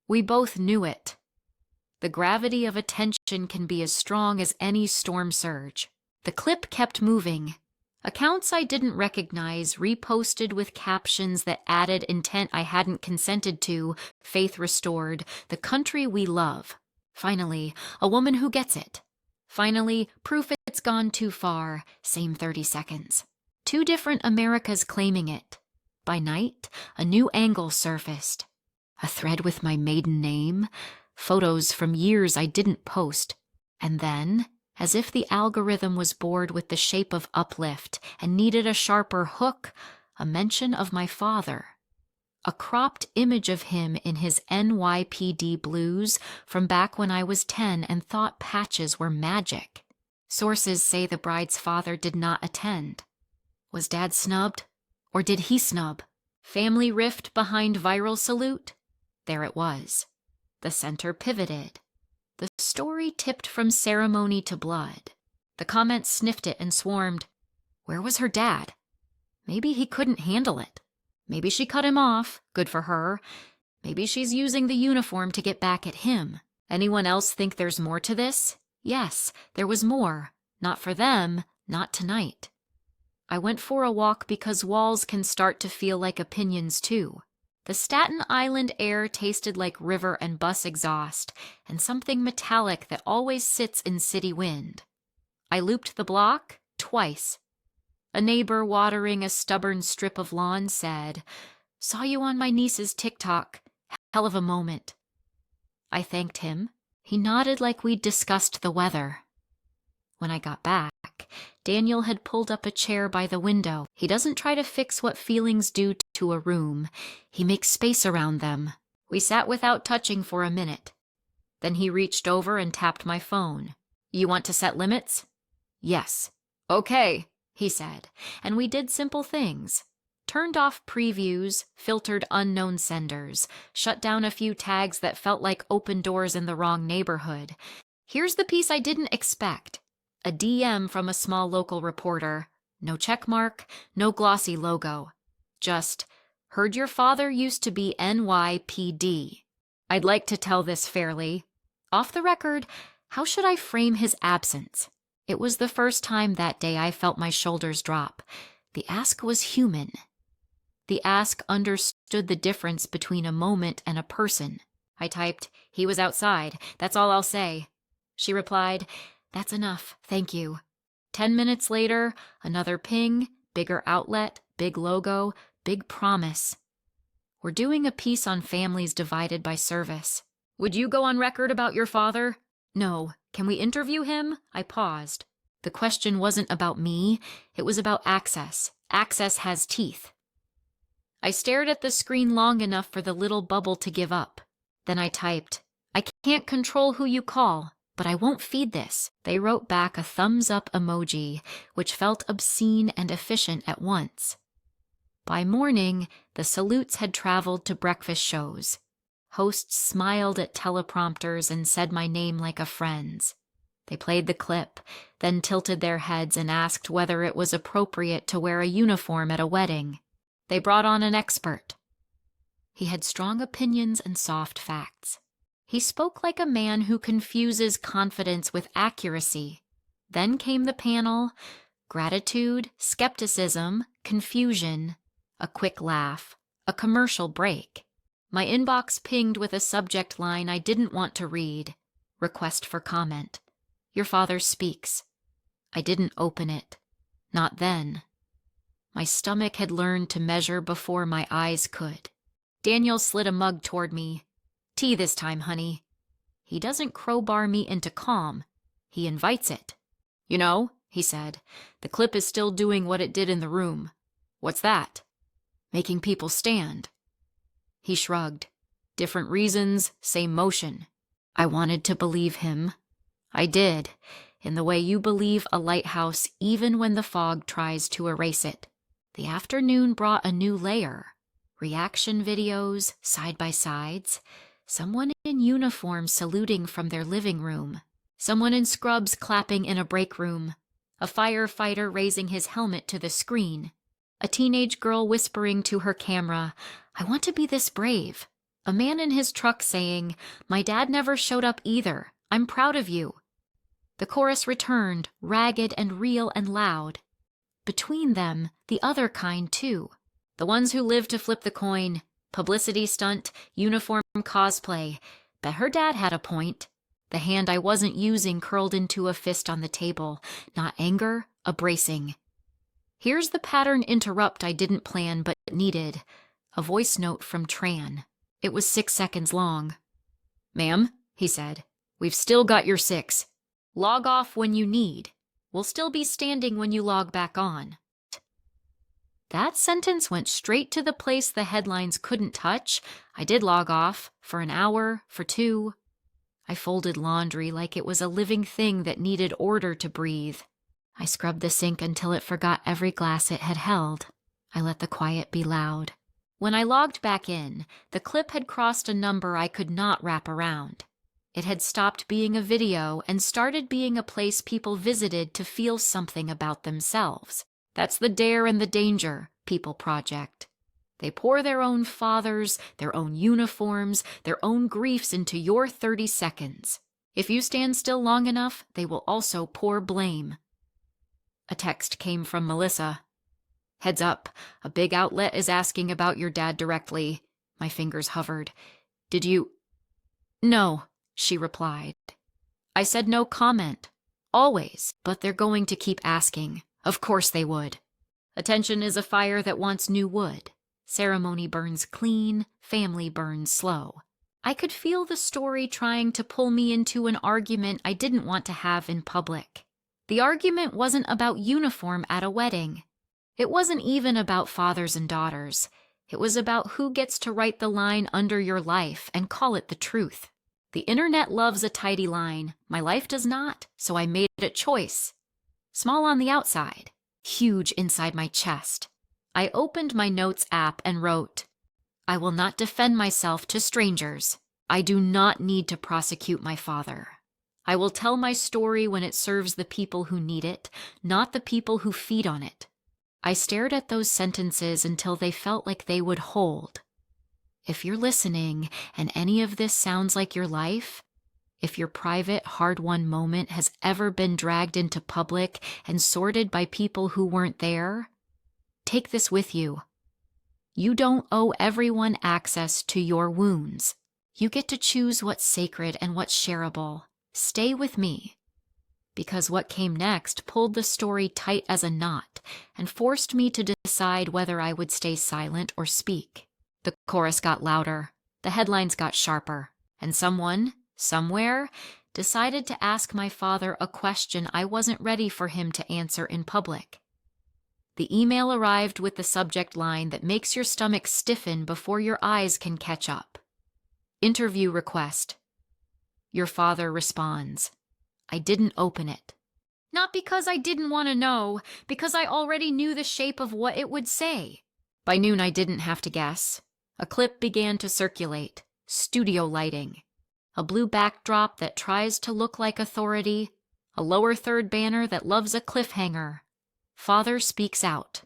We both knew it. The gravity of attention can be as strong as any storm surge. The clip kept moving. Accounts I didn't recognize reposted with captions that added intent I hadn't consented to, faith restored, the country we love. Finally, a woman who gets it. Finally, proof it's gone too far, same 30 seconds. 2 different Americas claiming it. By night, a new angle surfaced. A thread with my maiden name, photos from years I didn't post, and then, as if the algorithm was bored with the shape of uplift and needed a sharper hook, a mention of my father. A cropped image of him in his NYPD blues from back when I was 10 and thought patches were magic. Sources say the bride's father did not attend. Was Dad snubbed? Or did he snub? Family rift behind viral salute? There it was. The center pivoted. The story tipped from ceremony to blood. The comments sniffed it and swarmed. Where was her dad? Maybe he couldn't handle it. Maybe she cut him off. Good for her. Maybe she's using the uniform to get back at him. Anyone else think there's more to this? Yes, there was more. Not for them, not tonight. I went for a walk because walls can start to feel like opinions too. The Staten Island air tasted like river and bus exhaust, and something metallic that always sits in city wind. I looped the block twice. A neighbor watering a stubborn strip of lawn said, "Saw you on my niece's TikTok. Hell of a moment." I thanked him. He nodded like we'd discussed the weather. When I got back, Daniel had pulled up a chair by the window. He doesn't try to fix what feelings do to a room. He makes space around them. We sat without touching for a minute. Then he reached over and tapped my phone. "You want to set limits?" "Yes." "Okay," he said, and we did simple things. Turned off previews, filtered unknown senders, shut down a few tags that felt like open doors in the wrong neighborhood. Here's the piece I didn't expect. A DM from a small local reporter. No checkmark, no glossy logo. Just, "Heard your father used to be NYPD. I'd like to tell this fairly. Off the record, how should I frame his absence?" It was the first time that day I felt my shoulders drop. The ask was human. The ask understood the difference between a moment and a person. I typed, "He was outside. That's all I'll say." She replied, "That's enough, thank you." 10 minutes later, another ping, bigger outlet, big logo, big promise. "We're doing a piece on families divided by service. Would you go on record about your father?" "No. Can we interview him?" I paused. The question wasn't about me, it was about access. Access has teeth. I stared at the screen long enough for the little bubble to give up. Then I typed, "I can't control who you call, but I won't feed this." They wrote back a thumbs up emoji, which felt obscene and efficient at once. By morning, the salutes had traveled to breakfast shows. Hosts smiled at teleprompters and said my name like a friend's. They played the clip, then tilted their heads and asked whether it was appropriate to wear a uniform at a wedding. They brought on an expert. He had strong opinions and soft facts. He spoke like a man who confuses confidence with accuracy. Then came the panel, gratitude, skepticism, confusion, a quick laugh, a commercial break. My inbox pinged with a subject line I didn't want to read. Request for comment. "Your father speaks." I didn't open it. Not then. My stomach had learned to measure before my eyes could. Daniel slid a mug toward me. "Tea this time, honey." He doesn't crowbar me into calm. He invites it. "You know," he said, "the clip is still doing what it did in the room." "What's that?" "Making people stand." He shrugged. "Different reasons, same motion." I wanted to believe him. I did, in the way you believe a lighthouse even when the fog tries to erase it. The afternoon brought a new layer. Reaction videos, side-by-sides, someone in uniform saluting from their living room, someone in scrubs clapping in a break room, a firefighter raising his helmet to the screen, a teenage girl whispering to her camera, "I want to be this brave," a man in his truck saying, "My dad never showed up either. I'm proud of you." The chorus returned, ragged and real and loud. Between them, the other kind, too. The ones who live to flip the coin, publicity stunt, uniform cosplay. Bet her dad had a point. The hand I wasn't using curled into a fist on the table. Not anger, a bracing. Here's the pattern interrupt I didn't plan but needed. A voice note from Tran. It was 6 seconds long. "Ma'am," he said, "we've still got your 6. Log off when you need. We'll still be standing when you log back on." That sentence went straight to the place the headlines couldn't touch. I did log off, for an hour, for 2. I folded laundry like it was a living thing that needed order to breathe. I scrubbed the sink until it forgot every glass it had held. I let the quiet be loud. When I logged back in, the clip had crossed a number I could not wrap around. It had stopped being a video and started being a place people visited to feel something about themselves. That's the dare and the danger, People Project. They pour their own fathers, their own uniforms, their own griefs into your 30 seconds. If you stand still long enough, they will also pour blame. A text came from Melissa. Heads up, a big outlet is asking about your dad directly. My fingers hovered. Did you? No, she replied. I said no comment. Always, but they're going to keep asking. Of course they would. Attention is a fire that wants new wood. Ceremony burns clean, family burns slow. I could feel the story trying to pull me into an argument I didn't want to have in public. The argument wasn't about uniform at a wedding. It wasn't even about fathers and daughters. It was about who gets to write the line under your life and call it the truth. The internet loves a tidy line. My life does not, so I made a choice. Small on the outside, huge inside my chest. I opened my notes app and wrote, I will not defend myself to strangers. I do not need to prosecute my father. I will tell my story when it serves the people who need it, not the people who feed on it. I stared at those sentences until they felt like they would hold. If you're listening and any of this sounds like your life, if your private, hard-won moment has ever been dragged into public and sorted by people who weren't there, take this with you. You don't owe everyone access to your wounds. You get to choose what's sacred and what's shareable. Stay with me. Because what came next pulled the story tight as a knot and forced me to decide whether I would stay silent or speak. The chorus got louder, the headlines got sharper, and someone, somewhere, decided to ask my father a question I wasn't ready for him to answer in public. The email arrived with the subject line that makes your stomach stiffen before your eyes can catch up. Interview request. Your father responds. I didn't open it. Not because I didn't want to know, because I already knew the shape of what it would say. By noon, I didn't have to guess. A clip began to circulate. Studio lighting. A blue backdrop that tries to look like authority. A lower third banner that loves a cliffhanger. Father speaks out.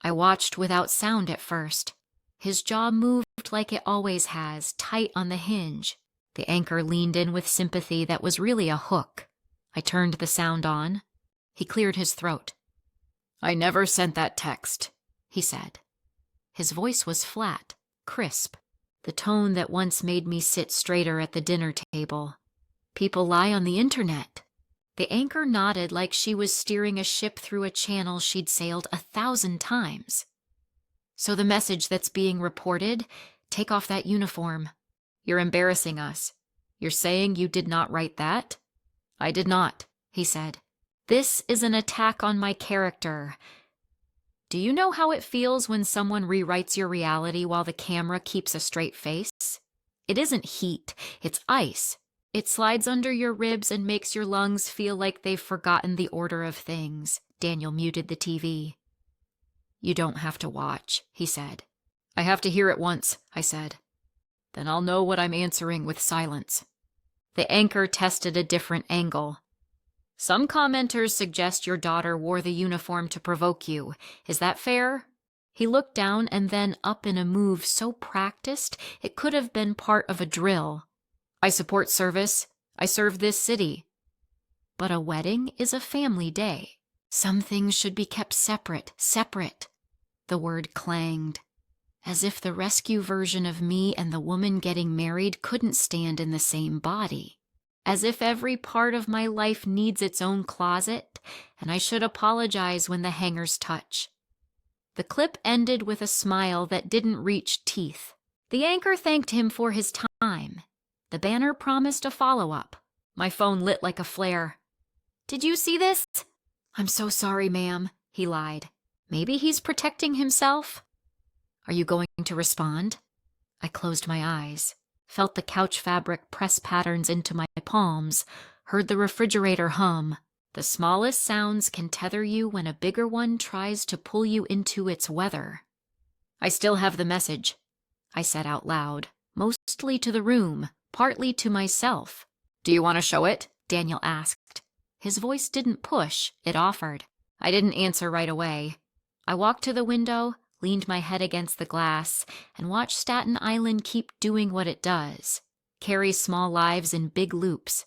I watched without sound at first. His jaw moved like it always has, tight on the hinge. The anchor leaned in with sympathy that was really a hook. I turned the sound on. He cleared his throat. I never sent that text, he said. His voice was flat, crisp, the tone that once made me sit straighter at the dinner table. People lie on the internet. The anchor nodded like she was steering a ship through a channel she'd sailed 1,000 times. So the message that's being reported, take off that uniform. You're embarrassing us. You're saying you did not write that? I did not, he said. This is an attack on my character. Do you know how it feels when someone rewrites your reality while the camera keeps a straight face? It isn't heat, it's ice. It slides under your ribs and makes your lungs feel like they've forgotten the order of things. Daniel muted the TV. You don't have to watch, he said. I have to hear it once, I said. Then I'll know what I'm answering with silence. The anchor tested a different angle. Some commenters suggest your daughter wore the uniform to provoke you. Is that fair? He looked down and then up in a move so practiced it could have been part of a drill. I support service. I serve this city. But a wedding is a family day. Some things should be kept separate. The word clanged. As if the rescue version of me and the woman getting married couldn't stand in the same body. As if every part of my life needs its own closet, and I should apologize when the hangers touch. The clip ended with a smile that didn't reach teeth. The anchor thanked him for his time. The banner promised a follow-up. My phone lit like a flare. Did you see this? I'm so sorry, ma'am, he lied. Maybe he's protecting himself? Are you going to respond? I closed my eyes, felt the couch fabric press patterns into my palms, heard the refrigerator hum. The smallest sounds can tether you when a bigger one tries to pull you into its weather. I still have the message, I said out loud, mostly to the room, partly to myself. Do you want to show it? Daniel asked. His voice didn't push, it offered. I didn't answer right away. I walked to the window, leaned my head against the glass, and watched Staten Island keep doing what it does. carry small lives in big loops.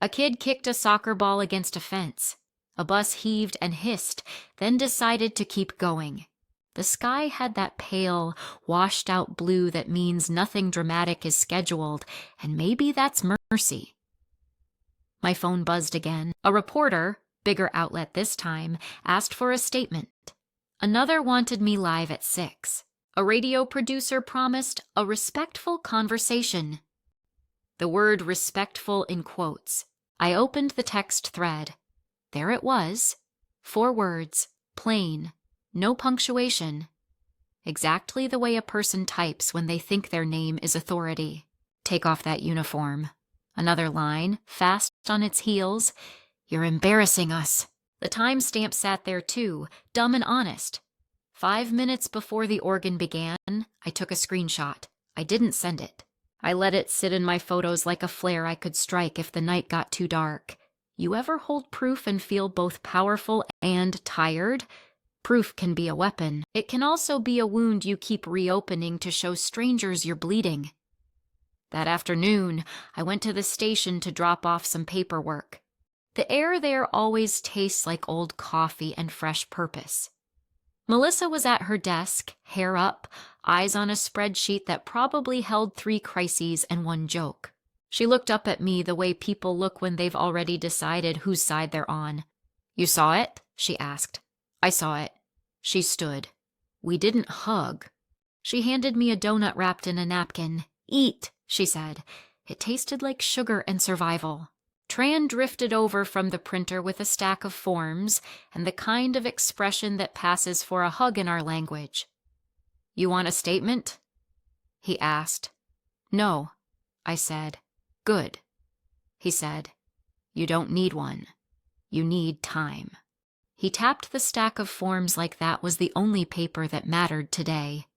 A kid kicked a soccer ball against a fence. A bus heaved and hissed, then decided to keep going. The sky had that pale, washed-out blue that means nothing dramatic is scheduled, and maybe that's mercy. My phone buzzed again. A reporter, bigger outlet this time, asked for a statement. Another wanted me live at 6. A radio producer promised a respectful conversation. The word respectful in quotes. I opened the text thread. There it was. 4 words, plain, no punctuation. Exactly the way a person types when they think their name is authority. Take off that uniform. Another line, fast on its heels. You're embarrassing us. The timestamp sat there too, dumb and honest. 5 minutes before the organ began, I took a screenshot. I didn't send it. I let it sit in my photos like a flare I could strike if the night got too dark. You ever hold proof and feel both powerful and tired? Proof can be a weapon. It can also be a wound you keep reopening to show strangers you're bleeding. That afternoon, I went to the station to drop off some paperwork. The air there always tastes like old coffee and fresh purpose. Melissa was at her desk, hair up, eyes on a spreadsheet that probably held 3 crises and 1 joke. She looked up at me the way people look when they've already decided whose side they're on. "You saw it?" she asked. "I saw it." She stood. We didn't hug. She handed me a donut wrapped in a napkin. "Eat," she said. It tasted like sugar and survival. Tran drifted over from the printer with a stack of forms and the kind of expression that passes for a hug in our language. "You want a statement?" he asked. "No," I said. "Good." He said, "You don't need one. You need time." He tapped the stack of forms like that was the only paper that mattered today.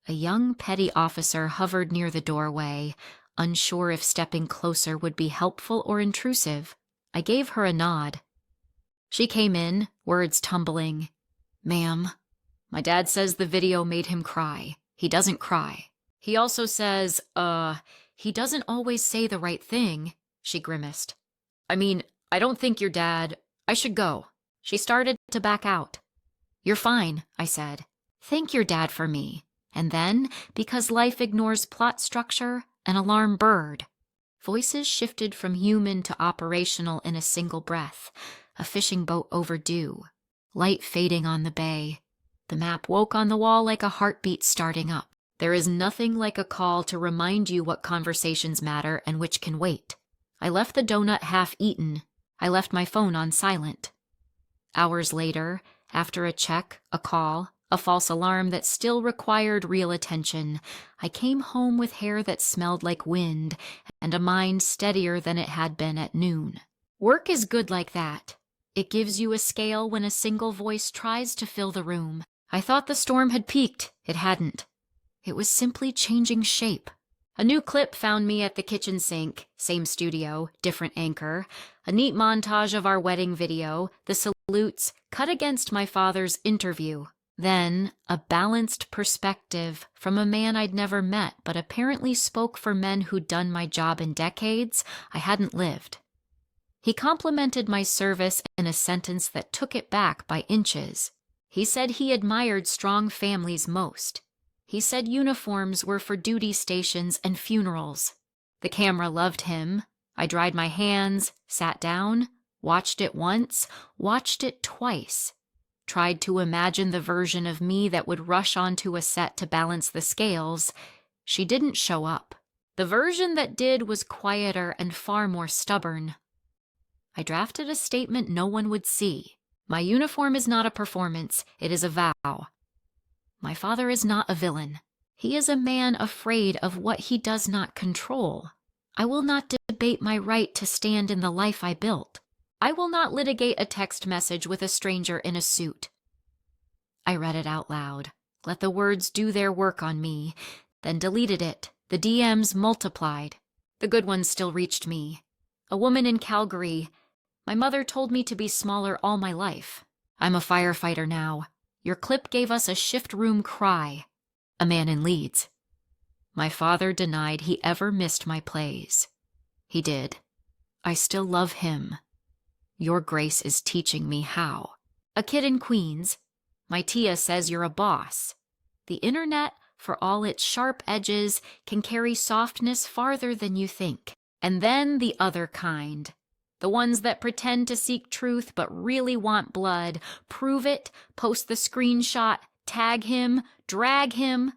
A young petty officer hovered near the doorway, unsure if stepping closer would be helpful or intrusive. I gave her a nod. She came in, words tumbling. "Ma'am, my dad says the video made him cry. He doesn't cry. He also says, he doesn't always say the right thing," she grimaced. "I mean, I don't think your dad... I should go." She started to back out. "You're fine," I said. "Thank your dad for me." And then, because life ignores plot structure, an alarm burred. Voices shifted from human to operational in a single breath. A fishing boat overdue. Light fading on the bay. The map woke on the wall like a heartbeat starting up. There is nothing like a call to remind you what conversations matter and which can wait. I left the donut half eaten. I left my phone on silent. Hours later, after a check, a call, a false alarm that still required real attention, I came home with hair that smelled like wind and a mind steadier than it had been at noon. Work is good like that. It gives you a scale when a single voice tries to fill the room. I thought the storm had peaked. It hadn't. It was simply changing shape. A new clip found me at the kitchen sink, same studio, different anchor, a neat montage of our wedding video, the salutes, cut against my father's interview. Then, a balanced perspective from a man I'd never met but apparently spoke for men who'd done my job in decades I hadn't lived. He complimented my service in a sentence that took it back by inches. He said he admired strong families most. He said uniforms were for duty stations and funerals. The camera loved him. I dried my hands, sat down, watched it once, watched it twice. Tried to imagine the version of me that would rush onto a set to balance the scales. She didn't show up. The version that did was quieter and far more stubborn. I drafted a statement no one would see. My uniform is not a performance, it is a vow. My father is not a villain. He is a man afraid of what he does not control. I will not debate my right to stand in the life I built. I will not litigate a text message with a stranger in a suit. I read it out loud, let the words do their work on me, then deleted it. The DMs multiplied. The good ones still reached me. A woman in Calgary. My mother told me to be smaller all my life. I'm a firefighter now. Your clip gave us a shift room cry. A man in Leeds. My father denied he ever missed my plays. He did. I still love him. Your Grace is teaching me how. A kid in Queens. My tia says you're a boss. The internet, for all its sharp edges, can carry softness farther than you think. And then the other kind. The ones that pretend to seek truth but really want blood. Prove it, post the screenshot, tag him, drag him.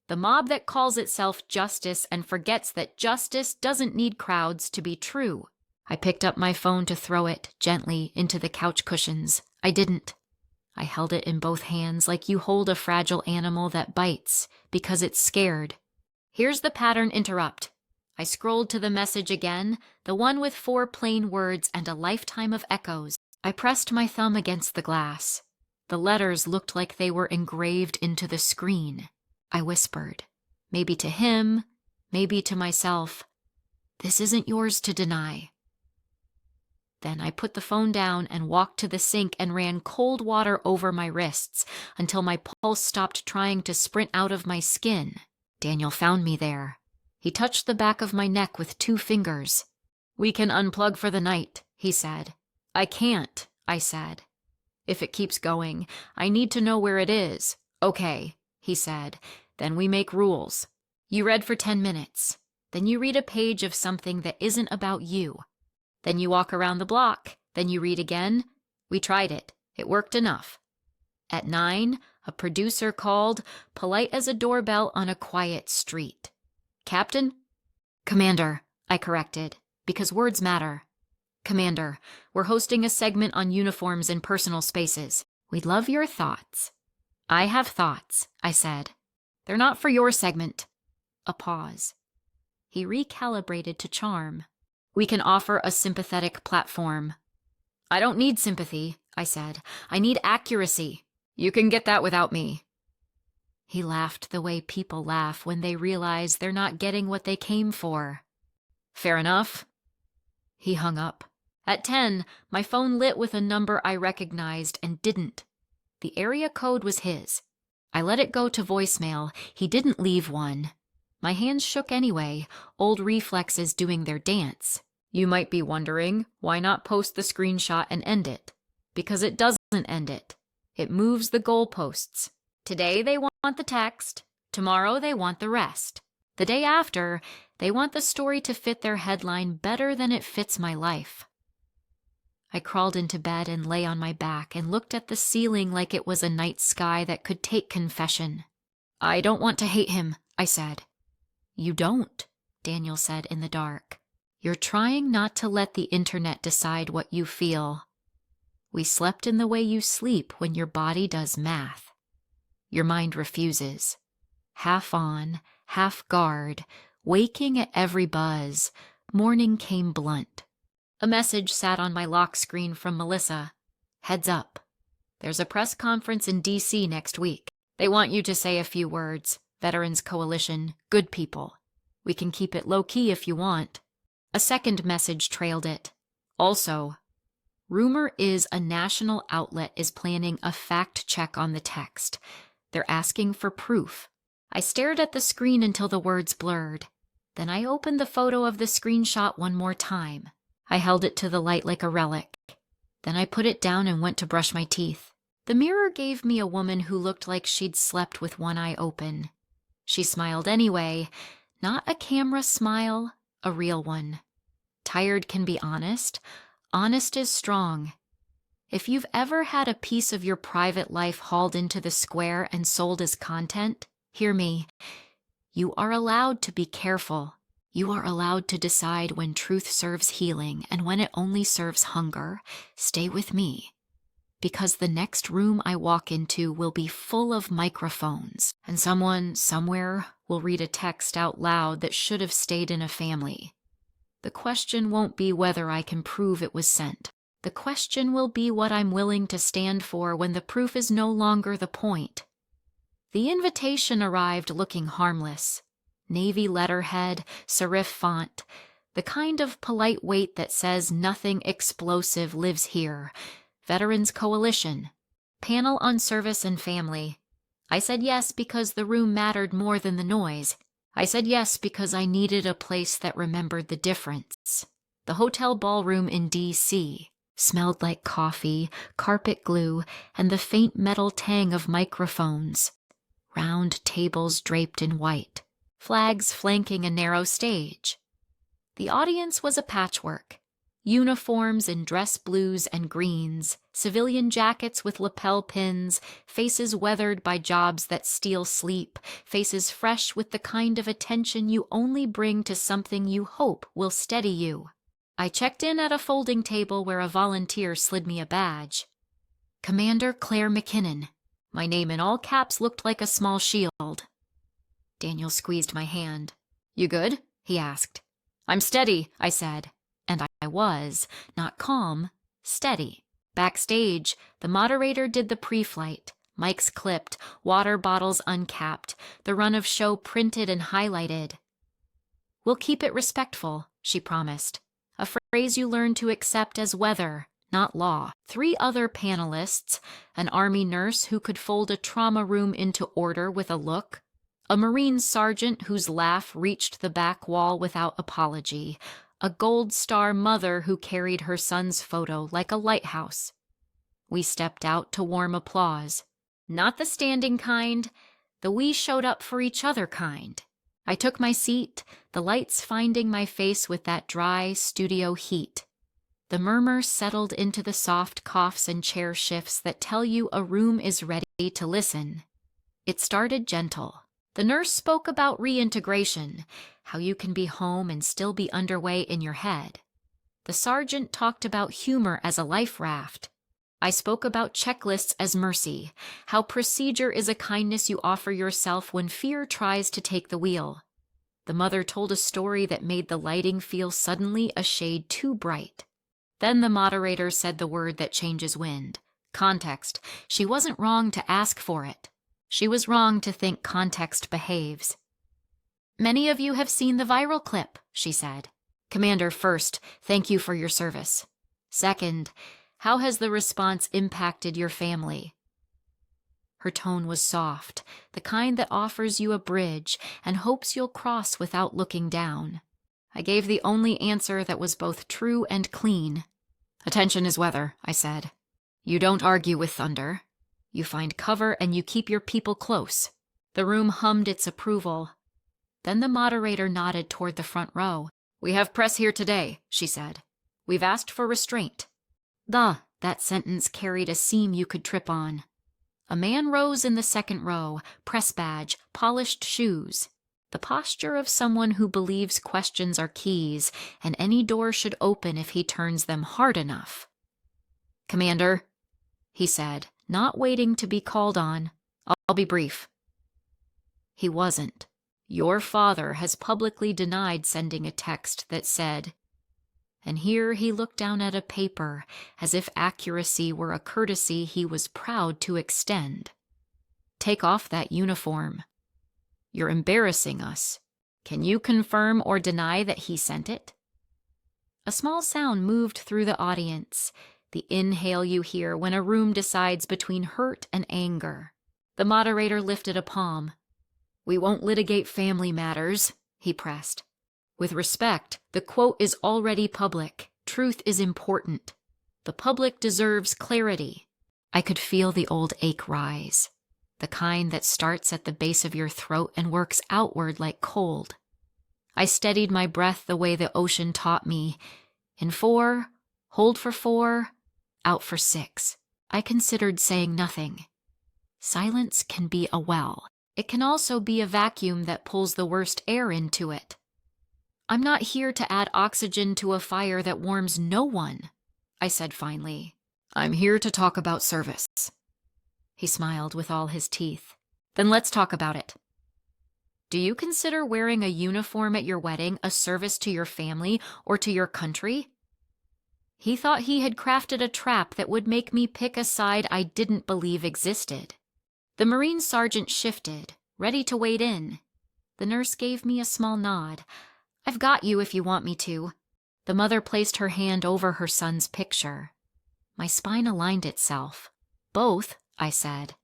The mob that calls itself justice and forgets that justice doesn't need crowds to be true. I picked up my phone to throw it gently into the couch cushions. I didn't. I held it in both hands like you hold a fragile animal that bites because it's scared. Here's the pattern interrupt. I scrolled to the message again, the one with 4 plain words and a lifetime of echoes. I pressed my thumb against the glass. The letters looked like they were engraved into the screen. I whispered, maybe to him, maybe to myself, "This isn't yours to deny." Then I put the phone down and walked to the sink and ran cold water over my wrists until my pulse stopped trying to sprint out of my skin. Daniel found me there. He touched the back of my neck with 2 fingers. "We can unplug for the night," he said. "I can't," I said. "If it keeps going, I need to know where it is." "Okay," he said. "Then we make rules. You read for 10 minutes. Then you read a page of something that isn't about you. Then you walk around the block. Then you read again. We tried it. It worked enough." At 9, a producer called, polite as a doorbell on a quiet street. "Captain?" "Commander," I corrected, because words matter. "Commander, we're hosting a segment on uniforms in personal spaces. We'd love your thoughts." "I have thoughts," I said. "They're not for your segment." A pause. He recalibrated to charm. "We can offer a sympathetic platform." "I don't need sympathy," I said. "I need accuracy. You can get that without me." He laughed the way people laugh when they realize they're not getting what they came for. "Fair enough." He hung up. At 10, my phone lit with a number I recognized and didn't. The area code was his. I let it go to voicemail. He didn't leave one. My hands shook anyway, old reflexes doing their dance. You might be wondering, why not post the screenshot and end it? Because it doesn't end it. It moves the goalposts. Today they want the text. Tomorrow they want the rest. The day after, they want the story to fit their headline better than it fits my life. I crawled into bed and lay on my back and looked at the ceiling like it was a night sky that could take confession. "I don't want to hate him," I said. "You don't," Daniel said in the dark. "You're trying not to let the internet decide what you feel. We slept in the way you sleep when your body does math. Your mind refuses. Half on, half guard, waking at every buzz. Morning came blunt. A message sat on my lock screen from Melissa. "Heads up. There's a press conference in D.C. next week. They want you to say a few words. Veterans Coalition, good people. We can keep it low-key if you want." A second message trailed it. Also, rumor is a national outlet is planning a fact check on the text. They're asking for proof. I stared at the screen until the words blurred. Then I opened the photo of the screenshot one more time. I held it to the light like a relic. Then I put it down and went to brush my teeth. The mirror gave me a woman who looked like she'd slept with one eye open. She smiled anyway, not a camera smile, a real one. Tired can be honest. Honest is strong. If you've ever had a piece of your private life hauled into the square and sold as content, hear me. You are allowed to be careful. You are allowed to decide when truth serves healing and when it only serves hunger. Stay with me. Because the next room I walk into will be full of microphones, and someone, somewhere, will read a text out loud that should have stayed in a family. The question won't be whether I can prove it was sent. The question will be what I'm willing to stand for when the proof is no longer the point. The invitation arrived looking harmless. Navy letterhead, serif font, the kind of polite weight that says nothing explosive lives here. Veterans Coalition. Panel on service and family. I said yes because the room mattered more than the noise. I said yes because I needed a place that remembered the difference. The hotel ballroom in D.C. smelled like coffee, carpet glue, and the faint metal tang of microphones. Round tables draped in white, flags flanking a narrow stage. The audience was a patchwork. Uniforms in dress blues and greens, civilian jackets with lapel pins, faces weathered by jobs that steal sleep, faces fresh with the kind of attention you only bring to something you hope will steady you. I checked in at a folding table where a volunteer slid me a badge. Commander Claire McKinnon. My name in all caps looked like a small shield. Daniel squeezed my hand. "You good?" he asked. "I'm steady," I said. And I was, not calm, steady. Backstage, the moderator did the pre-flight. Mics clipped, water bottles uncapped, the run of show printed and highlighted. "We'll keep it respectful," she promised. A phrase you learn to accept as weather, not law. 3 other panelists, an Army nurse who could fold a trauma room into order with a look, a Marine sergeant whose laugh reached the back wall without apology, a Gold Star mother who carried her son's photo like a lighthouse. We stepped out to warm applause. Not the standing kind, the we showed up for each other kind. I took my seat, the lights finding my face with that dry studio heat. The murmur settled into the soft coughs and chair shifts that tell you a room is ready to listen. It started gentle. The nurse spoke about reintegration, how you can be home and still be underway in your head. The sergeant talked about humor as a life raft. I spoke about checklists as mercy, how procedure is a kindness you offer yourself when fear tries to take the wheel. The mother told a story that made the lighting feel suddenly a shade too bright. Then the moderator said the word that changes wind. Context. She wasn't wrong to ask for it. She was wrong to think context behaves. "Many of you have seen the viral clip," she said. "Commander, first, thank you for your service. Second, how has the response impacted your family?" Her tone was soft, the kind that offers you a bridge and hopes you'll cross without looking down. I gave the only answer that was both true and clean. "Attention is weather," I said. "You don't argue with thunder. You find cover and you keep your people close." The room hummed its approval. Then the moderator nodded toward the front row. "We have press here today," she said. "We've asked for restraint." That sentence carried a seam you could trip on. A man rose in the second row, press badge, polished shoes. The posture of someone who believes questions are keys, and any door should open if he turns them hard enough. "Commander," he said, not waiting to be called on, "I'll be brief." He wasn't. Your father has publicly denied sending a text that said, and here he looked down at a paper as if accuracy were a courtesy he was proud to extend. "Take off that uniform. You're embarrassing us. Can you confirm or deny that he sent it?" A small sound moved through the audience, the inhale you hear when a room decides between hurt and anger. The moderator lifted a palm. "We won't litigate family matters," he pressed. "With respect, the quote is already public. Truth is important. The public deserves clarity." I could feel the old ache rise, the kind that starts at the base of your throat and works outward like cold. I steadied my breath the way the ocean taught me. In 4, hold for 4, out for 6. I considered saying nothing. Silence can be a well. It can also be a vacuum that pulls the worst air into it. "I'm not here to add oxygen to a fire that warms no one," I said finally. "I'm here to talk about service." He smiled with all his teeth. "Then let's talk about it. Do you consider wearing a uniform at your wedding a service to your family or to your country?" He thought he had crafted a trap that would make me pick a side I didn't believe existed. The Marine sergeant shifted, ready to wade in. The nurse gave me a small nod. "I've got you if you want me to." The mother placed her hand over her son's picture. My spine aligned itself. "Both," I said.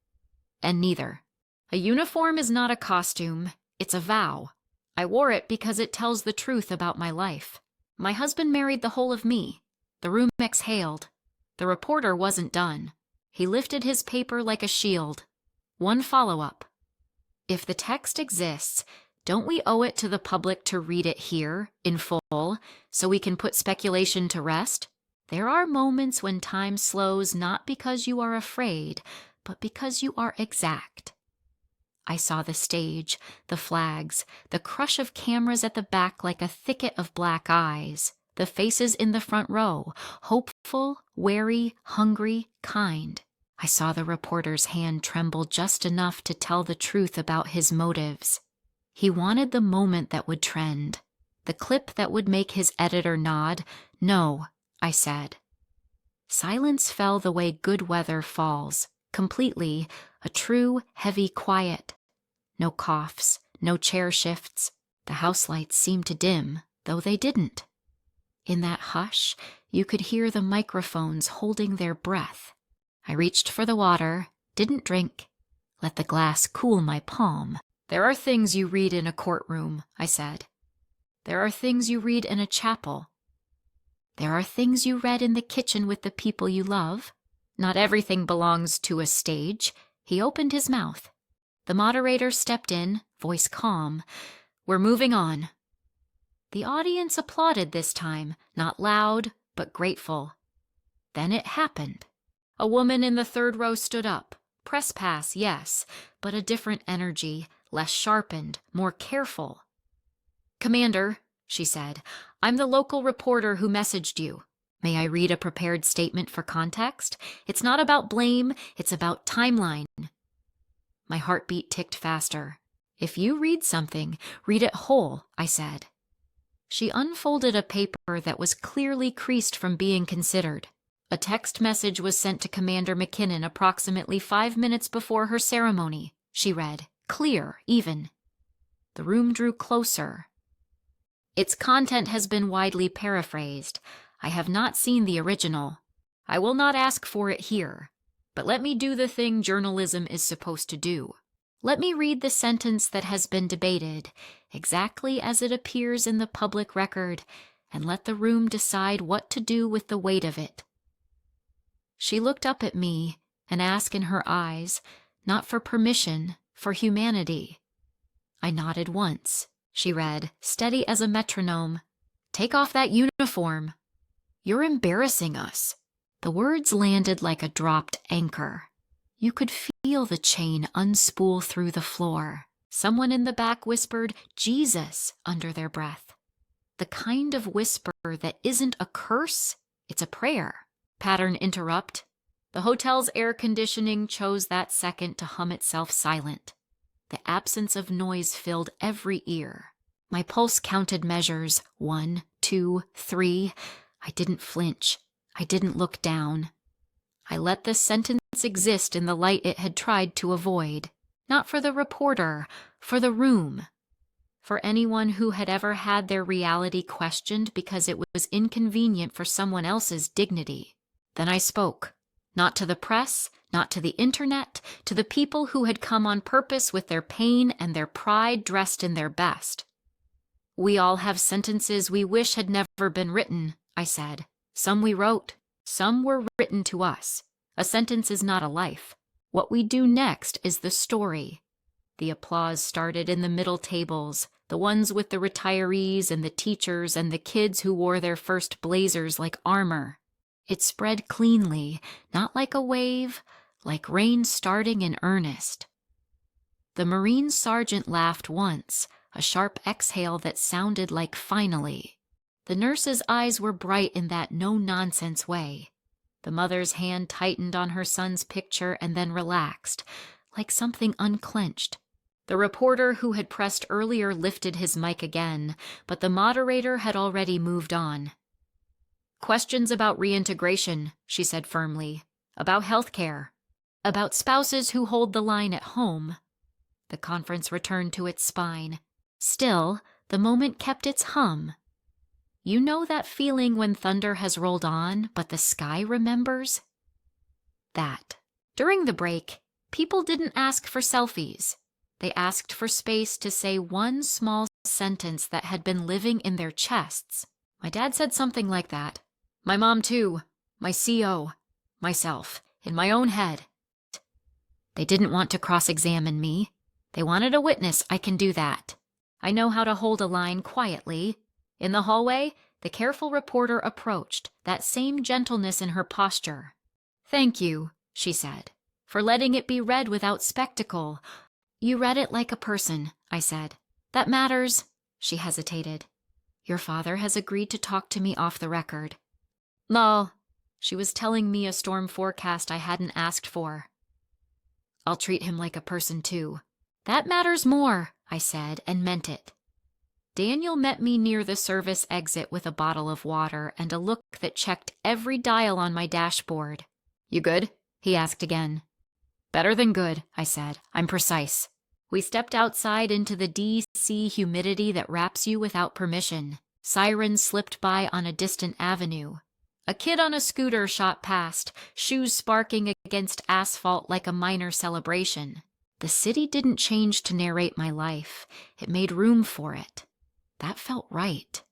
"And neither. A uniform is not a costume, it's a vow. I wore it because it tells the truth about my life. My husband married the whole of me. The room exhaled. The reporter wasn't done. He lifted his paper like a shield. One follow-up. If the text exists, don't we owe it to the public to read it here, in full, so we can put speculation to rest? There are moments when time slows not because you are afraid, but because you are exact. I saw the stage, the flags, the crush of cameras at the back like a thicket of black eyes, the faces in the front row, hopeful, wary, hungry, kind. I saw the reporter's hand tremble just enough to tell the truth about his motives. He wanted the moment that would trend, the clip that would make his editor nod. No, I said. Silence fell the way good weather falls, completely, a true, heavy quiet. No coughs, no chair shifts. The house lights seemed to dim, though they didn't. In that hush, you could hear the microphones holding their breath. I reached for the water, didn't drink, let the glass cool my palm. There are things you read in a courtroom, I said. There are things you read in a chapel. There are things you read in the kitchen with the people you love. Not everything belongs to a stage. He opened his mouth. The moderator stepped in, voice calm. We're moving on. The audience applauded this time, not loud, but grateful. Then it happened. A woman in the third row stood up. Press pass, yes, but a different energy, less sharpened, more careful. Commander, she said, I'm the local reporter who messaged you. May I read a prepared statement for context? It's not about blame, it's about timeline. My heartbeat ticked faster. If you read something, read it whole, I said. She unfolded a paper that was clearly creased from being considered. A text message was sent to Commander McKinnon approximately 5 minutes before her ceremony, she read, clear, even. The room drew closer. Its content has been widely paraphrased. I have not seen the original. I will not ask for it here, but let me do the thing journalism is supposed to do. Let me read the sentence that has been debated, exactly as it appears in the public record, and let the room decide what to do with the weight of it. She looked up at me, an ask in her eyes, not for permission, for humanity. I nodded once. She read, steady as a metronome, Take off that uniform. You're embarrassing us. The words landed like a dropped anchor. You could feel the chain unspool through the floor. Someone in the back whispered, Jesus, under their breath. The kind of whisper that isn't a curse, it's a prayer. Pattern interrupt. The hotel's air conditioning chose that second to hum itself silent. The absence of noise filled every ear. My pulse counted measures, 1, 2, 3. I didn't flinch. I didn't look down. I let the sentence exist in the light it had tried to avoid. Not for the reporter, for the room. For anyone who had ever had their reality questioned because it was inconvenient for someone else's dignity. Then I spoke. Not to the press, not to the internet, to the people who had come on purpose with their pain and their pride dressed in their best. We all have sentences we wish had never been written, I said. Some we wrote, some were written to us. A sentence is not a life. What we do next is the story. The applause started in the middle tables, the ones with the retirees and the teachers and the kids who wore their first blazers like armor. It spread cleanly, not like a wave, like rain starting in earnest. The Marine sergeant laughed once, a sharp exhale that sounded like finally. The nurse's eyes were bright in that no-nonsense way. The mother's hand tightened on her son's picture and then relaxed, like something unclenched. The reporter who had pressed earlier lifted his mic again, but the moderator had already moved on. Questions about reintegration, she said firmly. About health care. About spouses who hold the line at home. The conference returned to its spine. Still, the moment kept its hum. You know that feeling when thunder has rolled on, but the sky remembers? That. During the break, people didn't ask for selfies. They asked for space to say one small sentence that had been living in their chests. My dad said something like that. My mom too. My CO. Myself. In my own head. They didn't want to cross-examine me. They wanted a witness. I can do that. I know how to hold a line quietly. In the hallway, the careful reporter approached, that same gentleness in her posture. "Thank you," she said, "for letting it be read without spectacle." "You read it like a person," I said. "That matters." She hesitated. "Your father has agreed to talk to me off the record." "No." She was telling me a storm forecast I hadn't asked for. "I'll treat him like a person too." "That matters more," I said, and meant it. Daniel met me near the service exit with a bottle of water and a look that checked every dial on my dashboard. "You good?" he asked again. "Better than good," I said. "I'm precise." We stepped outside into the DC humidity that wraps you without permission. Sirens slipped by on a distant avenue. A kid on a scooter shot past, shoes sparking against asphalt like a minor celebration. The city didn't change to narrate my life. It made room for it. That felt right.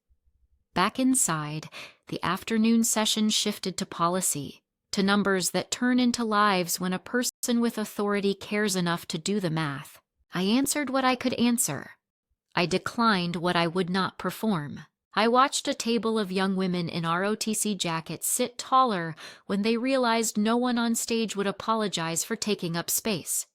Back inside, the afternoon session shifted to policy, to numbers that turn into lives when a person with authority cares enough to do the math. I answered what I could answer. I declined what I would not perform. I watched a table of young women in ROTC jackets sit taller when they realized no one on stage would apologize for taking up space.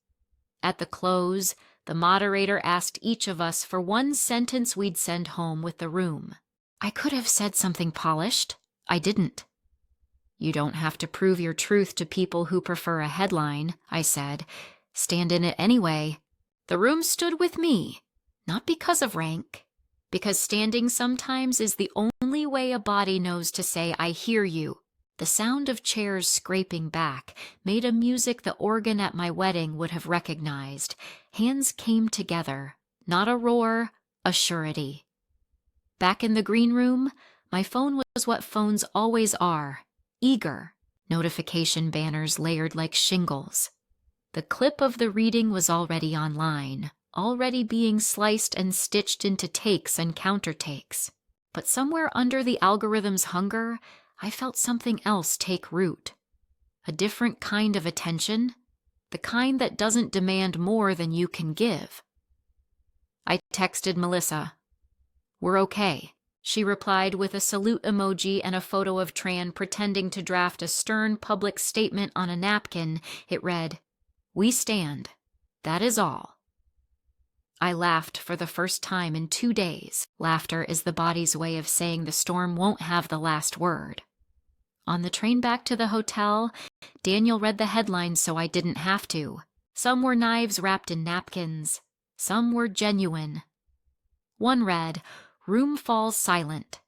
At the close, the moderator asked each of us for one sentence we'd send home with the room. I could have said something polished. I didn't. "You don't have to prove your truth to people who prefer a headline," I said. "Stand in it anyway." The room stood with me, not because of rank, because standing sometimes is the only way a body knows to say, "I hear you." The sound of chairs scraping back made a music the organ at my wedding would have recognized. Hands came together, not a roar, a surety. Back in the green room, my phone was what phones always are, eager, notification banners layered like shingles. The clip of the reading was already online, already being sliced and stitched into takes and countertakes. But somewhere under the algorithm's hunger, I felt something else take root. A different kind of attention, the kind that doesn't demand more than you can give. I texted Melissa. "We're okay." She replied with a salute emoji and a photo of Tran pretending to draft a stern public statement on a napkin. It read, "We stand. That is all." I laughed for the first time in 2 days. Laughter is the body's way of saying the storm won't have the last word. On the train back to the hotel, Daniel read the headlines so I didn't have to. Some were knives wrapped in napkins. Some were genuine. One read, "Room falls silent."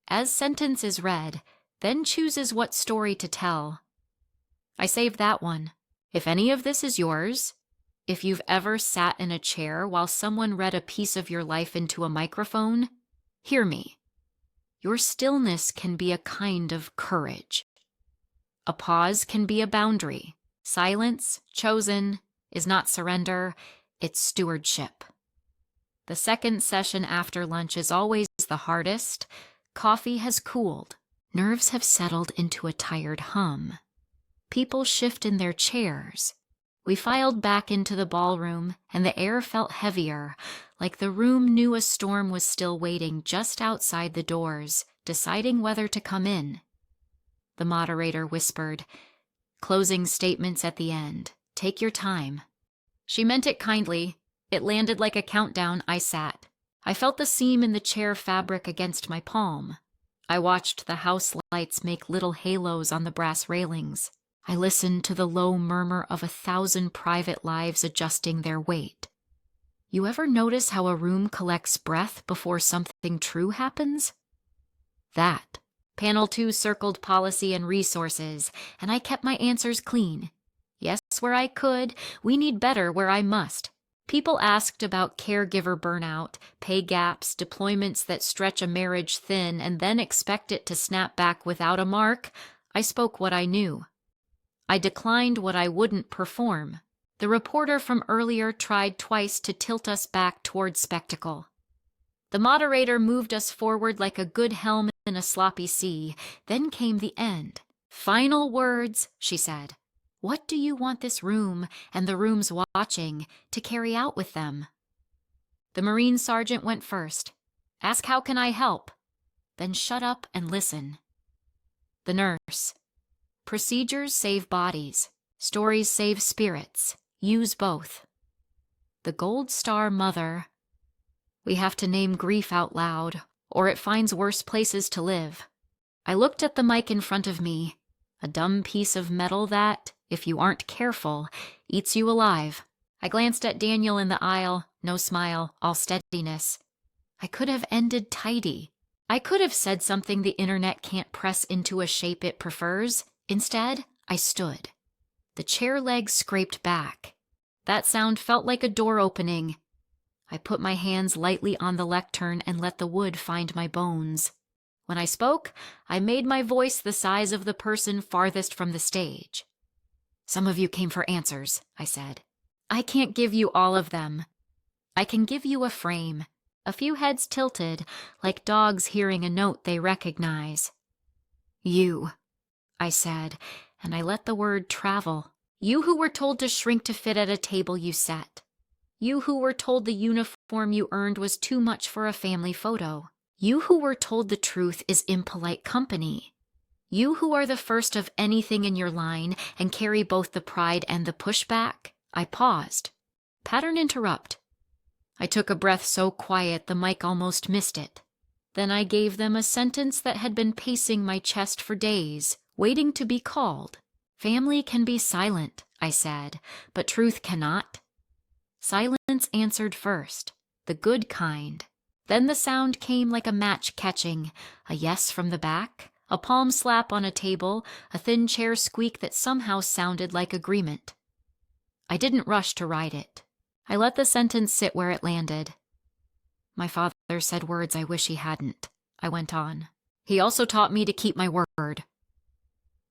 As sentence is read, then chooses what story to tell. I saved that one. If any of this is yours, if you've ever sat in a chair while someone read a piece of your life into a microphone, hear me. Your stillness can be a kind of courage. A pause can be a boundary. Silence, chosen, is not surrender, it's stewardship. The second session after lunch is always the hardest. Coffee has cooled. Nerves have settled into a tired hum. People shift in their chairs. We filed back into the ballroom, and the air felt heavier, like the room knew a storm was still waiting just outside the doors, deciding whether to come in. The moderator whispered, "Closing statements at the end. Take your time." She meant it kindly. It landed like a countdown. I sat. I felt the seam in the chair fabric against my palm. I watched the house lights make little halos on the brass railings. I listened to the low murmur of 1,000 private lives adjusting their weight. You ever notice how a room collects breath before something true happens? That. Panel 2 circled policy and resources, and I kept my answers clean. Yes, where I could. We need better where I must. People asked about caregiver burnout, pay gaps, deployments that stretch a marriage thin and then expect it to snap back without a mark. I spoke what I knew. I declined what I wouldn't perform. The reporter from earlier tried twice to tilt us back toward spectacle. The moderator moved us forward like a good helm in a sloppy sea. Then came the end. "Final words," she said. "What do you want this room, and the rooms watching, to carry out with them?" The Marine sergeant went first. "Ask how can I help? Then shut up and listen." The nurse. "Procedures save bodies. Stories save spirits. Use both." The Gold Star mother. "We have to name grief out loud, or it finds worse places to live." I looked at the mic in front of me, a dumb piece of metal that, if you aren't careful, eats you alive. I glanced at Daniel in the aisle, no smile, all steadiness. I could have ended tidy. I could have said something the internet can't press into a shape it prefers. Instead, I stood. The chair legs scraped back. That sound felt like a door opening. I put my hands lightly on the lectern and let the wood find my bones. When I spoke, I made my voice the size of the person farthest from the stage. "Some of you came for answers," I said. "I can't give you all of them. I can give you a frame, a few heads tilted, like dogs hearing a note they recognize." "You," I said, and I let the word travel. "You who were told to shrink to fit at a table you set. You who were told the uniform you earned was too much for a family photo. You who were told the truth is impolite company. You who are the first of anything in your line and carry both the pride and the pushback." I paused. Pattern interrupt. I took a breath so quiet the mic almost missed it. Then I gave them a sentence that had been pacing my chest for days, waiting to be called. "Family can be silent," I said, "but truth cannot." Silence answered first, the good kind. Then the sound came like a match catching, a yes from the back, a palm slap on a table, a thin chair squeak that somehow sounded like agreement. I didn't rush to write it. I let the sentence sit where it landed. "My father said words I wish he hadn't," I went on. "He also taught me to keep my word."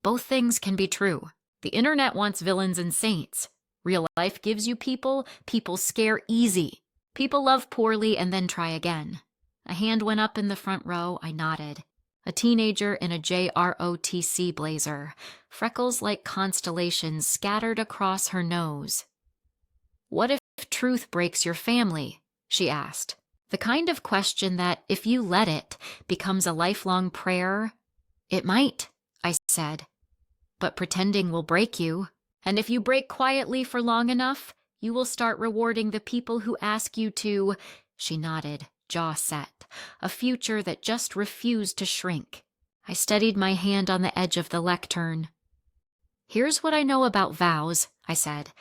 Both things can be true. The internet wants villains and saints. Real life gives you people. People scare easy. People love poorly and then try again. A hand went up in the front row. I nodded. A teenager in a JROTC blazer, freckles like constellations scattered across her nose. "What if truth breaks your family?" she asked. The kind of question that, if you let it, becomes a lifelong prayer. "It might," I said. "But pretending will break you. And if you break quietly for long enough, you will start rewarding the people who ask you to." She nodded, jaw set, a future that just refused to shrink. I steadied my hand on the edge of the lectern. "Here's what I know about vows," I said.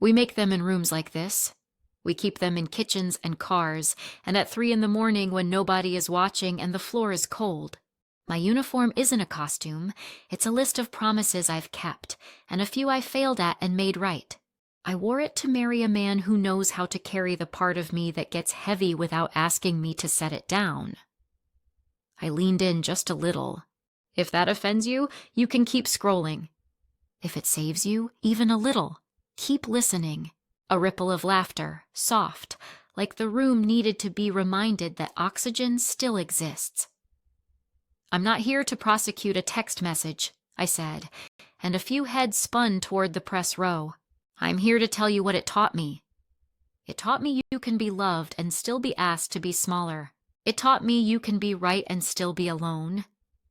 "We make them in rooms like this. We keep them in kitchens and cars, and at 3 a.m. when nobody is watching and the floor is cold. My uniform isn't a costume. It's a list of promises I've kept, and a few I failed at and made right. I wore it to marry a man who knows how to carry the part of me that gets heavy without asking me to set it down." I leaned in just a little. "If that offends you, you can keep scrolling. If it saves you, even a little, keep listening." A ripple of laughter, soft, like the room needed to be reminded that oxygen still exists. "I'm not here to prosecute a text message," I said, and a few heads spun toward the press row. "I'm here to tell you what it taught me. It taught me you can be loved and still be asked to be smaller. It taught me you can be right and still be alone.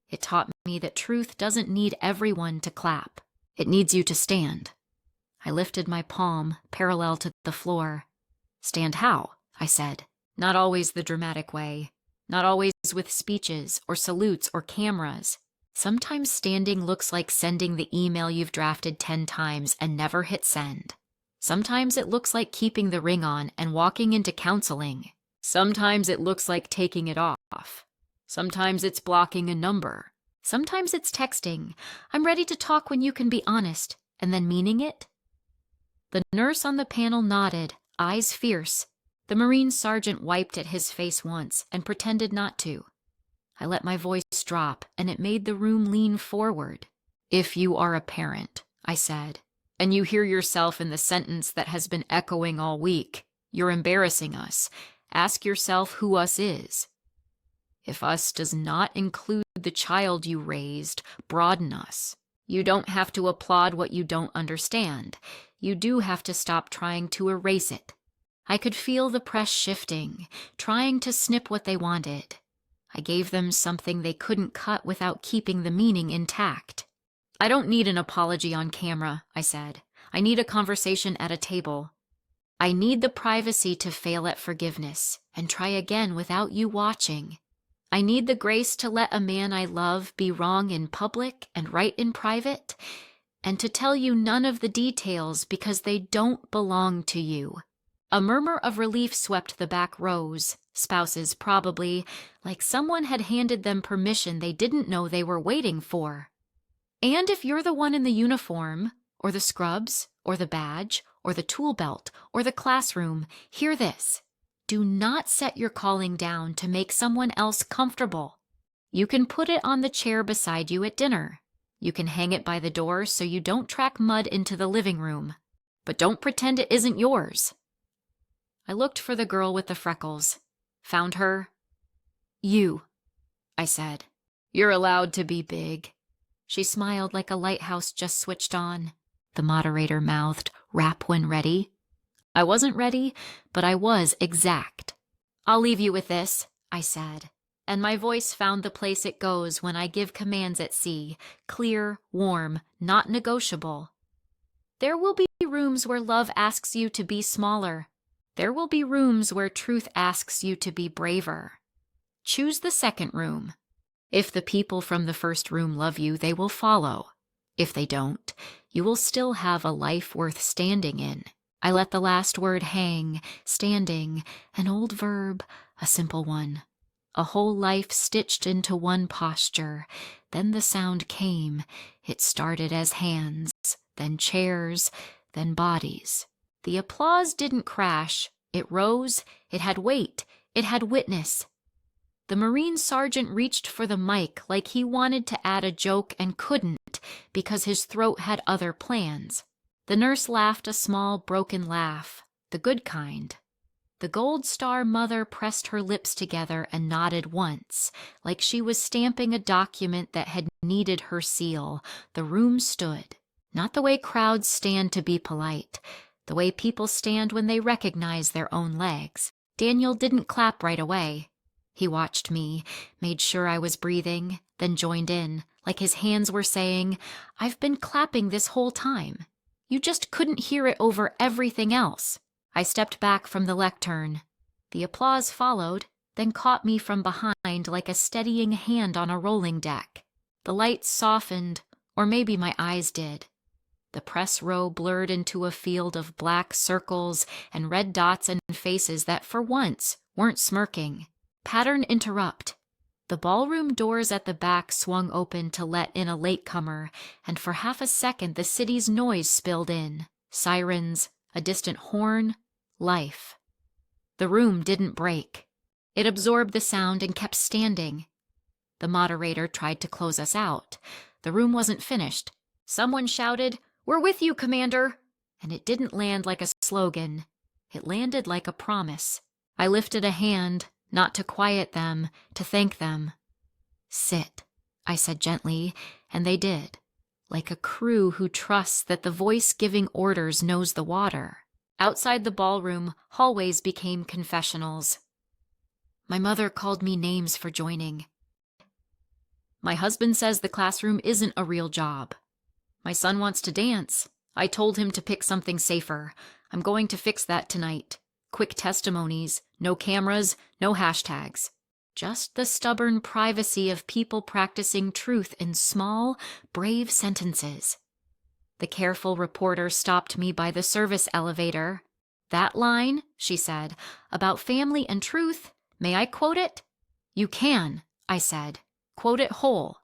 It taught me that truth doesn't need everyone to clap. It needs you to stand." I lifted my palm, parallel to the floor. "Stand how?" I said. "Not always the dramatic way. Not always with speeches or salutes or cameras. Sometimes standing looks like sending the email you've drafted 10 times and never hit send. Sometimes it looks like keeping the ring on and walking into counseling. Sometimes it looks like taking it off. Sometimes it's blocking a number. Sometimes it's texting, 'I'm ready to talk when you can be honest,' and then meaning it." The nurse on the panel nodded, eyes fierce. The Marine sergeant wiped at his face once and pretended not to. I let my voice drop, and it made the room lean forward. "If you are a parent," I said, and you hear yourself in the sentence that has been echoing all week. You're embarrassing us. Ask yourself who us is. If us does not include the child you raised, broaden us. You don't have to applaud what you don't understand. You do have to stop trying to erase it. I could feel the press shifting, trying to snip what they wanted. I gave them something they couldn't cut without keeping the meaning intact. I don't need an apology on camera, I said. I need a conversation at a table. I need the privacy to fail at forgiveness and try again without you watching. I need the grace to let a man I love be wrong in public and right in private, and to tell you none of the details because they don't belong to you. A murmur of relief swept the back rows, spouses probably, like someone had handed them permission they didn't know they were waiting for. And if you're the one in the uniform, or the scrubs, or the badge, or the tool belt, or the classroom, hear this. Do not set your calling down to make someone else comfortable. You can put it on the chair beside you at dinner. You can hang it by the door so you don't track mud into the living room. But don't pretend it isn't yours. I looked for the girl with the freckles. Found her. You, I said. You're allowed to be big. She smiled like a lighthouse just switched on. The moderator mouthed, "Rap when ready." I wasn't ready, but I was exact. "I'll leave you with this," I said, and my voice found the place it goes when I give commands at sea, clear, warm, not negotiable. There will be rooms where love asks you to be smaller. There will be rooms where truth asks you to be braver. Choose the second room. If the people from the first room love you, they will follow. If they don't, you will still have a life worth standing in. I let the last word hang, standing, an old verb, a simple one. A whole life stitched into one posture. Then the sound came. It started as hands, then chairs, then bodies. The applause didn't crash. It rose, it had weight, it had witness. The Marine sergeant reached for the mic like he wanted to add a joke and couldn't because his throat had other plans. The nurse laughed a small, broken laugh, the good kind. The Gold Star mother pressed her lips together and nodded once, like she was stamping a document that had needed her seal. The room stood, not the way crowds stand to be polite, the way people stand when they recognize their own legs. Daniel didn't clap right away. He watched me, made sure I was breathing, then joined in, like his hands were saying, "I've been clapping this whole time. You just couldn't hear it over everything else." I stepped back from the lectern. The applause followed, then caught me from behind like a steadying hand on a rolling deck. The lights softened, or maybe my eyes did. The press row blurred into a field of black circles and red dots and faces that for once weren't smirking. Pattern interrupt. The ballroom doors at the back swung open to let in a latecomer, and for half a second the city's noise spilled in. Sirens, a distant horn, life. The room didn't break. It absorbed the sound and kept standing. The moderator tried to close us out. The room wasn't finished. Someone shouted, "We're with you, Commander!" And it didn't land like a slogan. It landed like a promise. I lifted a hand, not to quiet them, to thank them. "Sit," I said gently, and they did, like a crew who trusts that the voice giving orders knows the water. Outside the ballroom, hallways became confessionals. My mother called me names for joining. My husband says the classroom isn't a real job. My son wants to dance. I told him to pick something safer. I'm going to fix that tonight. Quick testimonies, no cameras, no hashtags. Just the stubborn privacy of people practicing truth in small, brave sentences. The careful reporter stopped me by the service elevator. "That line," she said, "about family and truth, may I quote it?" "You can," I said. "Quote it whole."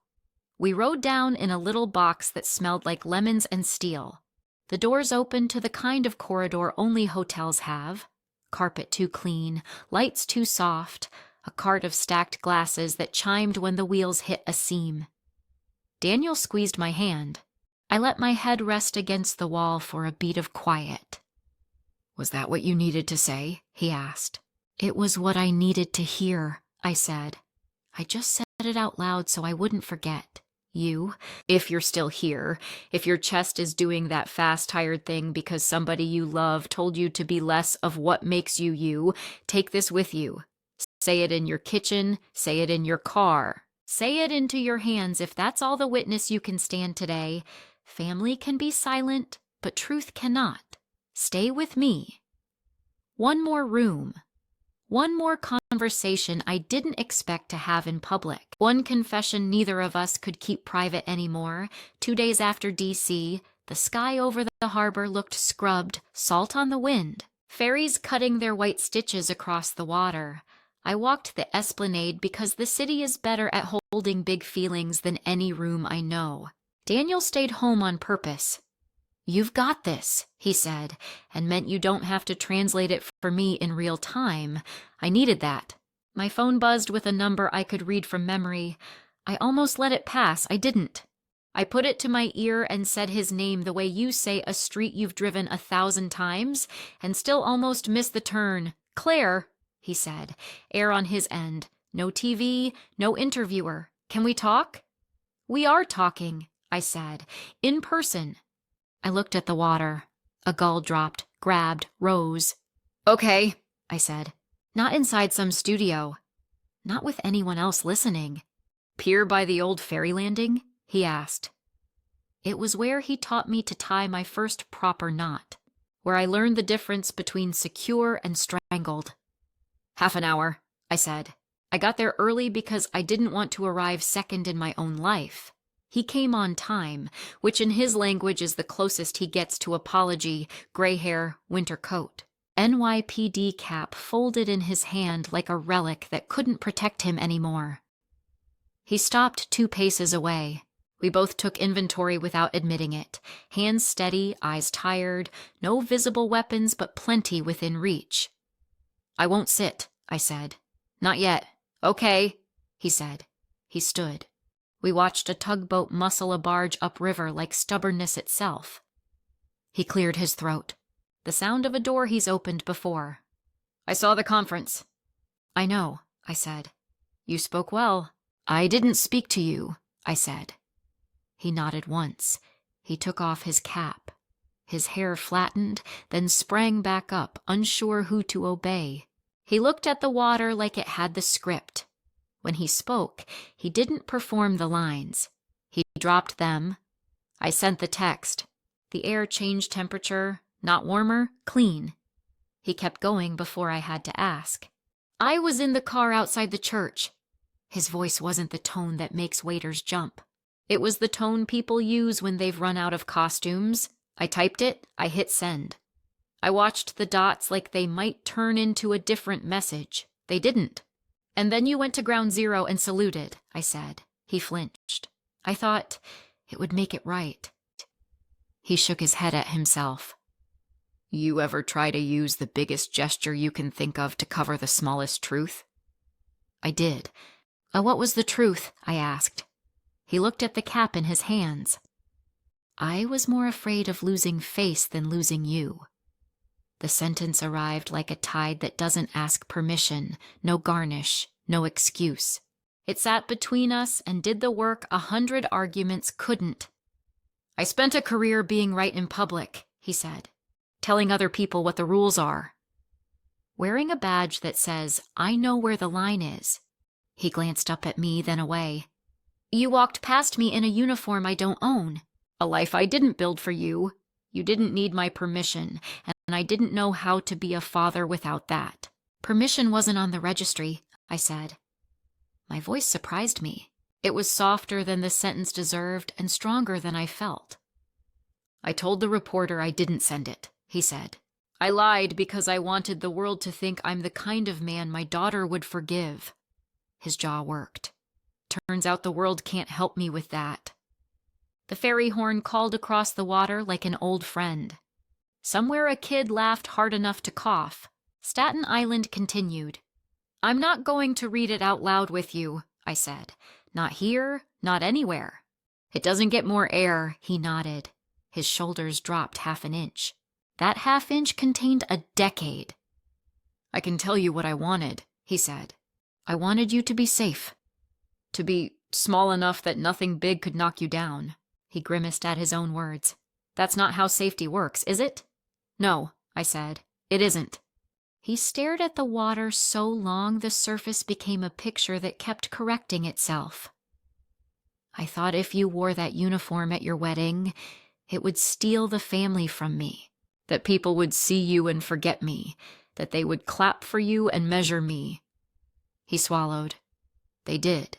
We rode down in a little box that smelled like lemons and steel. The doors opened to the kind of corridor only hotels have. Carpet too clean, lights too soft, a cart of stacked glasses that chimed when the wheels hit a seam. Daniel squeezed my hand. I let my head rest against the wall for a beat of quiet. "Was that what you needed to say?" he asked. "It was what I needed to hear," I said. I just said it out loud so I wouldn't forget. You, if you're still here, if your chest is doing that fast, tired thing because somebody you love told you to be less of what makes you you, take this with you. Say it in your kitchen, say it in your car. Say it into your hands if that's all the witness you can stand today. Family can be silent, but truth cannot. Stay with me. One more room. One more conversation I didn't expect to have in public. One confession neither of us could keep private anymore. 2 days after DC, the sky over the harbor looked scrubbed, salt on the wind. Ferries cutting their white stitches across the water. I walked the esplanade because the city is better at holding big feelings than any room I know. Daniel stayed home on purpose. "You've got this," he said, and meant you don't have to translate it for me in real time. I needed that. My phone buzzed with a number I could read from memory. I almost let it pass. I didn't. I put it to my ear and said his name the way you say a street you've driven 1,000 times and still almost missed the turn. "Claire," he said, air on his end. "No TV, no interviewer. Can we talk?" "We are talking," I said, "in person." I looked at the water. A gull dropped, grabbed, rose. "Okay," I said. "Not inside some studio. Not with anyone else listening." "Pier by the old ferry landing?" he asked. It was where he taught me to tie my first proper knot, where I learned the difference between secure and strangled. "Half an hour," I said. I got there early because I didn't want to arrive second in my own life. He came on time, which in his language is the closest he gets to apology, gray hair, winter coat. NYPD cap folded in his hand like a relic that couldn't protect him anymore. He stopped 2 paces away. We both took inventory without admitting it. Hands steady, eyes tired, no visible weapons but plenty within reach. "I won't sit," I said. "Not yet." "Okay," he said. He stood. We watched a tugboat muscle a barge upriver like stubbornness itself. He cleared his throat. The sound of a door he's opened before. "I saw the conference." "I know," I said. "You spoke well." "I didn't speak to you," I said. He nodded once. He took off his cap. His hair flattened, then sprang back up, unsure who to obey. He looked at the water like it had the script. When he spoke, he didn't perform the lines. He dropped them. I sent the text. The air changed temperature, not warmer, clean. He kept going before I had to ask. "I was in the car outside the church." His voice wasn't the tone that makes waiters jump. It was the tone people use when they've run out of costumes. I typed it, I hit send. I watched the dots like they might turn into a different message. They didn't. "And then you went to ground zero and saluted," I said. He flinched. I thought it would make it right. He shook his head at himself. "You ever try to use the biggest gesture you can think of to cover the smallest truth?" I did. What was the truth?" I asked. He looked at the cap in his hands. "I was more afraid of losing face than losing you." The sentence arrived like a tide that doesn't ask permission, no garnish, no excuse. It sat between us and did the work 100 arguments couldn't. "I spent a career being right in public," he said, "telling other people what the rules are. Wearing a badge that says, 'I know where the line is.'" He glanced up at me, then away. "You walked past me in a uniform I don't own. A life I didn't build for you. You didn't need my permission, and I didn't know how to be a father without that." "Permission wasn't on the registry," I said. My voice surprised me. It was softer than the sentence deserved and stronger than I felt. "I told the reporter I didn't send it," he said. "I lied because I wanted the world to think I'm the kind of man my daughter would forgive." His jaw worked. "Turns out the world can't help me with that." The ferry horn called across the water like an old friend. Somewhere a kid laughed hard enough to cough. Staten Island continued. "I'm not going to read it out loud with you," I said. "Not here, not anywhere." It doesn't get more air, he nodded. His shoulders dropped half an inch. That half inch contained a decade. I can tell you what I wanted, he said. I wanted you to be safe. To be small enough that nothing big could knock you down. He grimaced at his own words. That's not how safety works, is it? No, I said. It isn't. He stared at the water so long the surface became a picture that kept correcting itself. I thought if you wore that uniform at your wedding, it would steal the family from me, that people would see you and forget me, that they would clap for you and measure me. He swallowed. They did.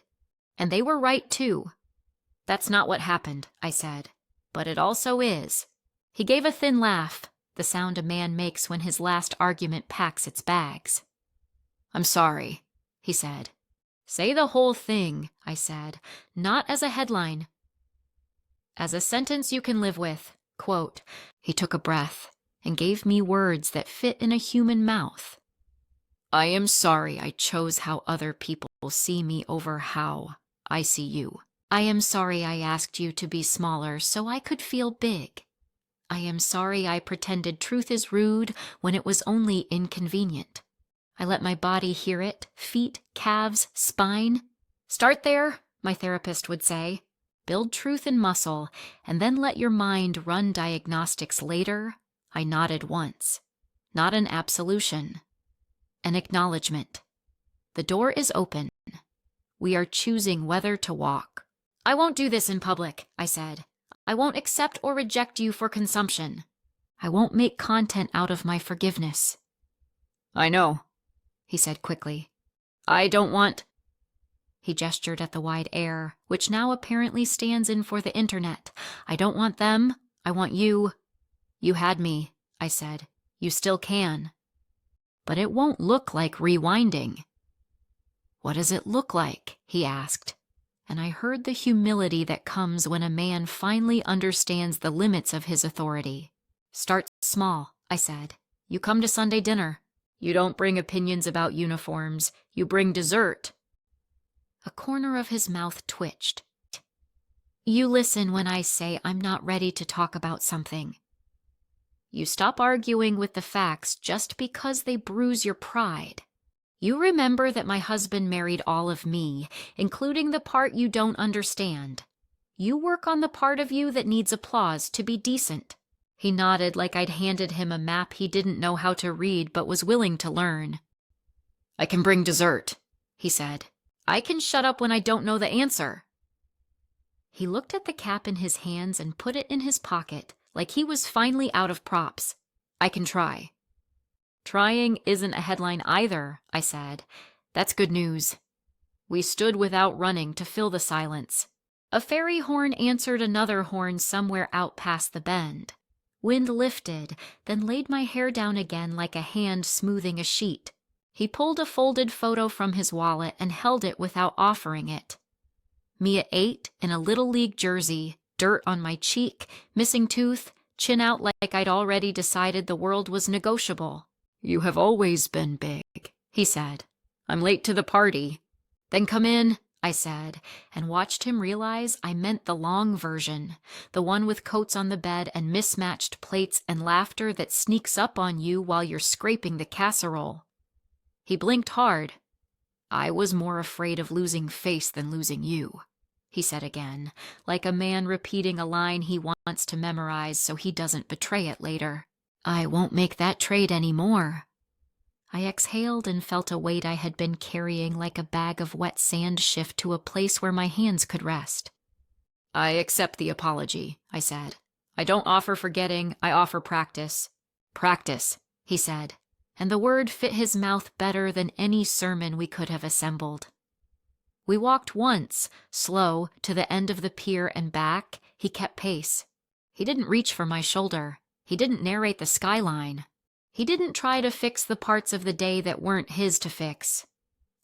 And they were right, too. That's not what happened, I said. But it also is. He gave a thin laugh, the sound a man makes when his last argument packs its bags. I'm sorry, he said. Say the whole thing, I said, not as a headline. As a sentence you can live with. Quote, he took a breath and gave me words that fit in a human mouth. I am sorry I chose how other people see me over how I see you. I am sorry I asked you to be smaller so I could feel big. I am sorry I pretended truth is rude when it was only inconvenient. I let my body hear it, feet, calves, spine. Start there, my therapist would say. Build truth in muscle, and then let your mind run diagnostics later. I nodded once. Not an absolution. An acknowledgement. The door is open. We are choosing whether to walk. I won't do this in public, I said. I won't accept or reject you for consumption. I won't make content out of my forgiveness. I know, he said quickly. I don't want... He gestured at the wide air, which now apparently stands in for the internet. I don't want them. I want you. You had me, I said. You still can. But it won't look like rewinding. What does it look like? He asked. And I heard the humility that comes when a man finally understands the limits of his authority. Start small, I said. You come to Sunday dinner. You don't bring opinions about uniforms. You bring dessert. A corner of his mouth twitched. You listen when I say I'm not ready to talk about something. You stop arguing with the facts just because they bruise your pride. You remember that my husband married all of me, including the part you don't understand. You work on the part of you that needs applause to be decent. He nodded like I'd handed him a map he didn't know how to read but was willing to learn. I can bring dessert, he said. I can shut up when I don't know the answer. He looked at the cap in his hands and put it in his pocket, like he was finally out of props. I can try. Trying isn't a headline either, I said. That's good news. We stood without running to fill the silence. A fairy horn answered another horn somewhere out past the bend. Wind lifted, then laid my hair down again like a hand smoothing a sheet. He pulled a folded photo from his wallet and held it without offering it. Me at 8 in a Little League jersey, dirt on my cheek, missing tooth, chin out like I'd already decided the world was negotiable. You have always been big, he said. I'm late to the party. Then come in, I said, and watched him realize I meant the long version, the one with coats on the bed and mismatched plates and laughter that sneaks up on you while you're scraping the casserole. He blinked hard. I was more afraid of losing face than losing you, he said again, like a man repeating a line he wants to memorize so he doesn't betray it later. I won't make that trade anymore. I exhaled and felt a weight I had been carrying like a bag of wet sand shift to a place where my hands could rest. I accept the apology, I said. I don't offer forgetting, I offer practice. Practice, he said, and the word fit his mouth better than any sermon we could have assembled. We walked once, slow, to the end of the pier and back. He kept pace. He didn't reach for my shoulder. He didn't narrate the skyline. He didn't try to fix the parts of the day that weren't his to fix.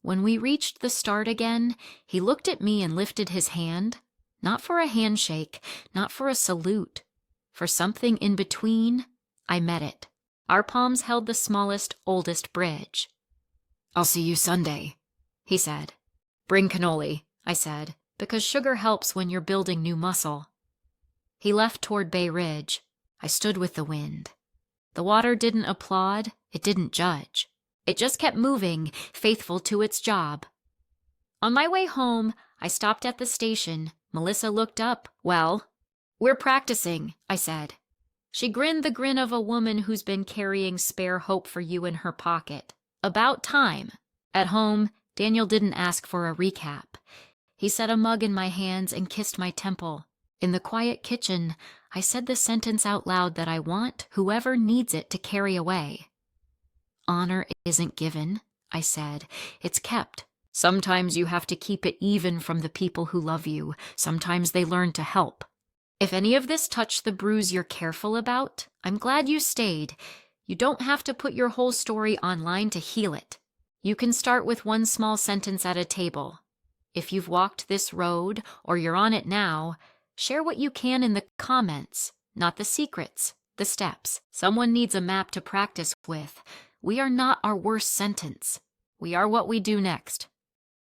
When we reached the start again, he looked at me and lifted his hand, not for a handshake, not for a salute. For something in between, I met it. Our palms held the smallest, oldest bridge. I'll see you Sunday, he said. Bring cannoli, I said. because sugar helps when you're building new muscle. He left toward Bay Ridge. I stood with the wind. The water didn't applaud, it didn't judge. It just kept moving, faithful to its job. On my way home, I stopped at the station. Melissa looked up. "Well?" "We're practicing," I said. She grinned the grin of a woman who's been carrying spare hope for you in her pocket. About time. At home, Daniel didn't ask for a recap. He set a mug in my hands and kissed my temple. In the quiet kitchen, I said the sentence out loud that I want whoever needs it to carry away. "Honor isn't given," I said. "It's kept. Sometimes you have to keep it even from the people who love you. Sometimes they learn to help. If any of this touched the bruise you're careful about, I'm glad you stayed. You don't have to put your whole story online to heal it. You can start with one small sentence at a table. If you've walked this road, or you're on it now, share what you can in the comments, not the secrets, the steps. Someone needs a map to practice with. We are not our worst sentence. We are what we do next."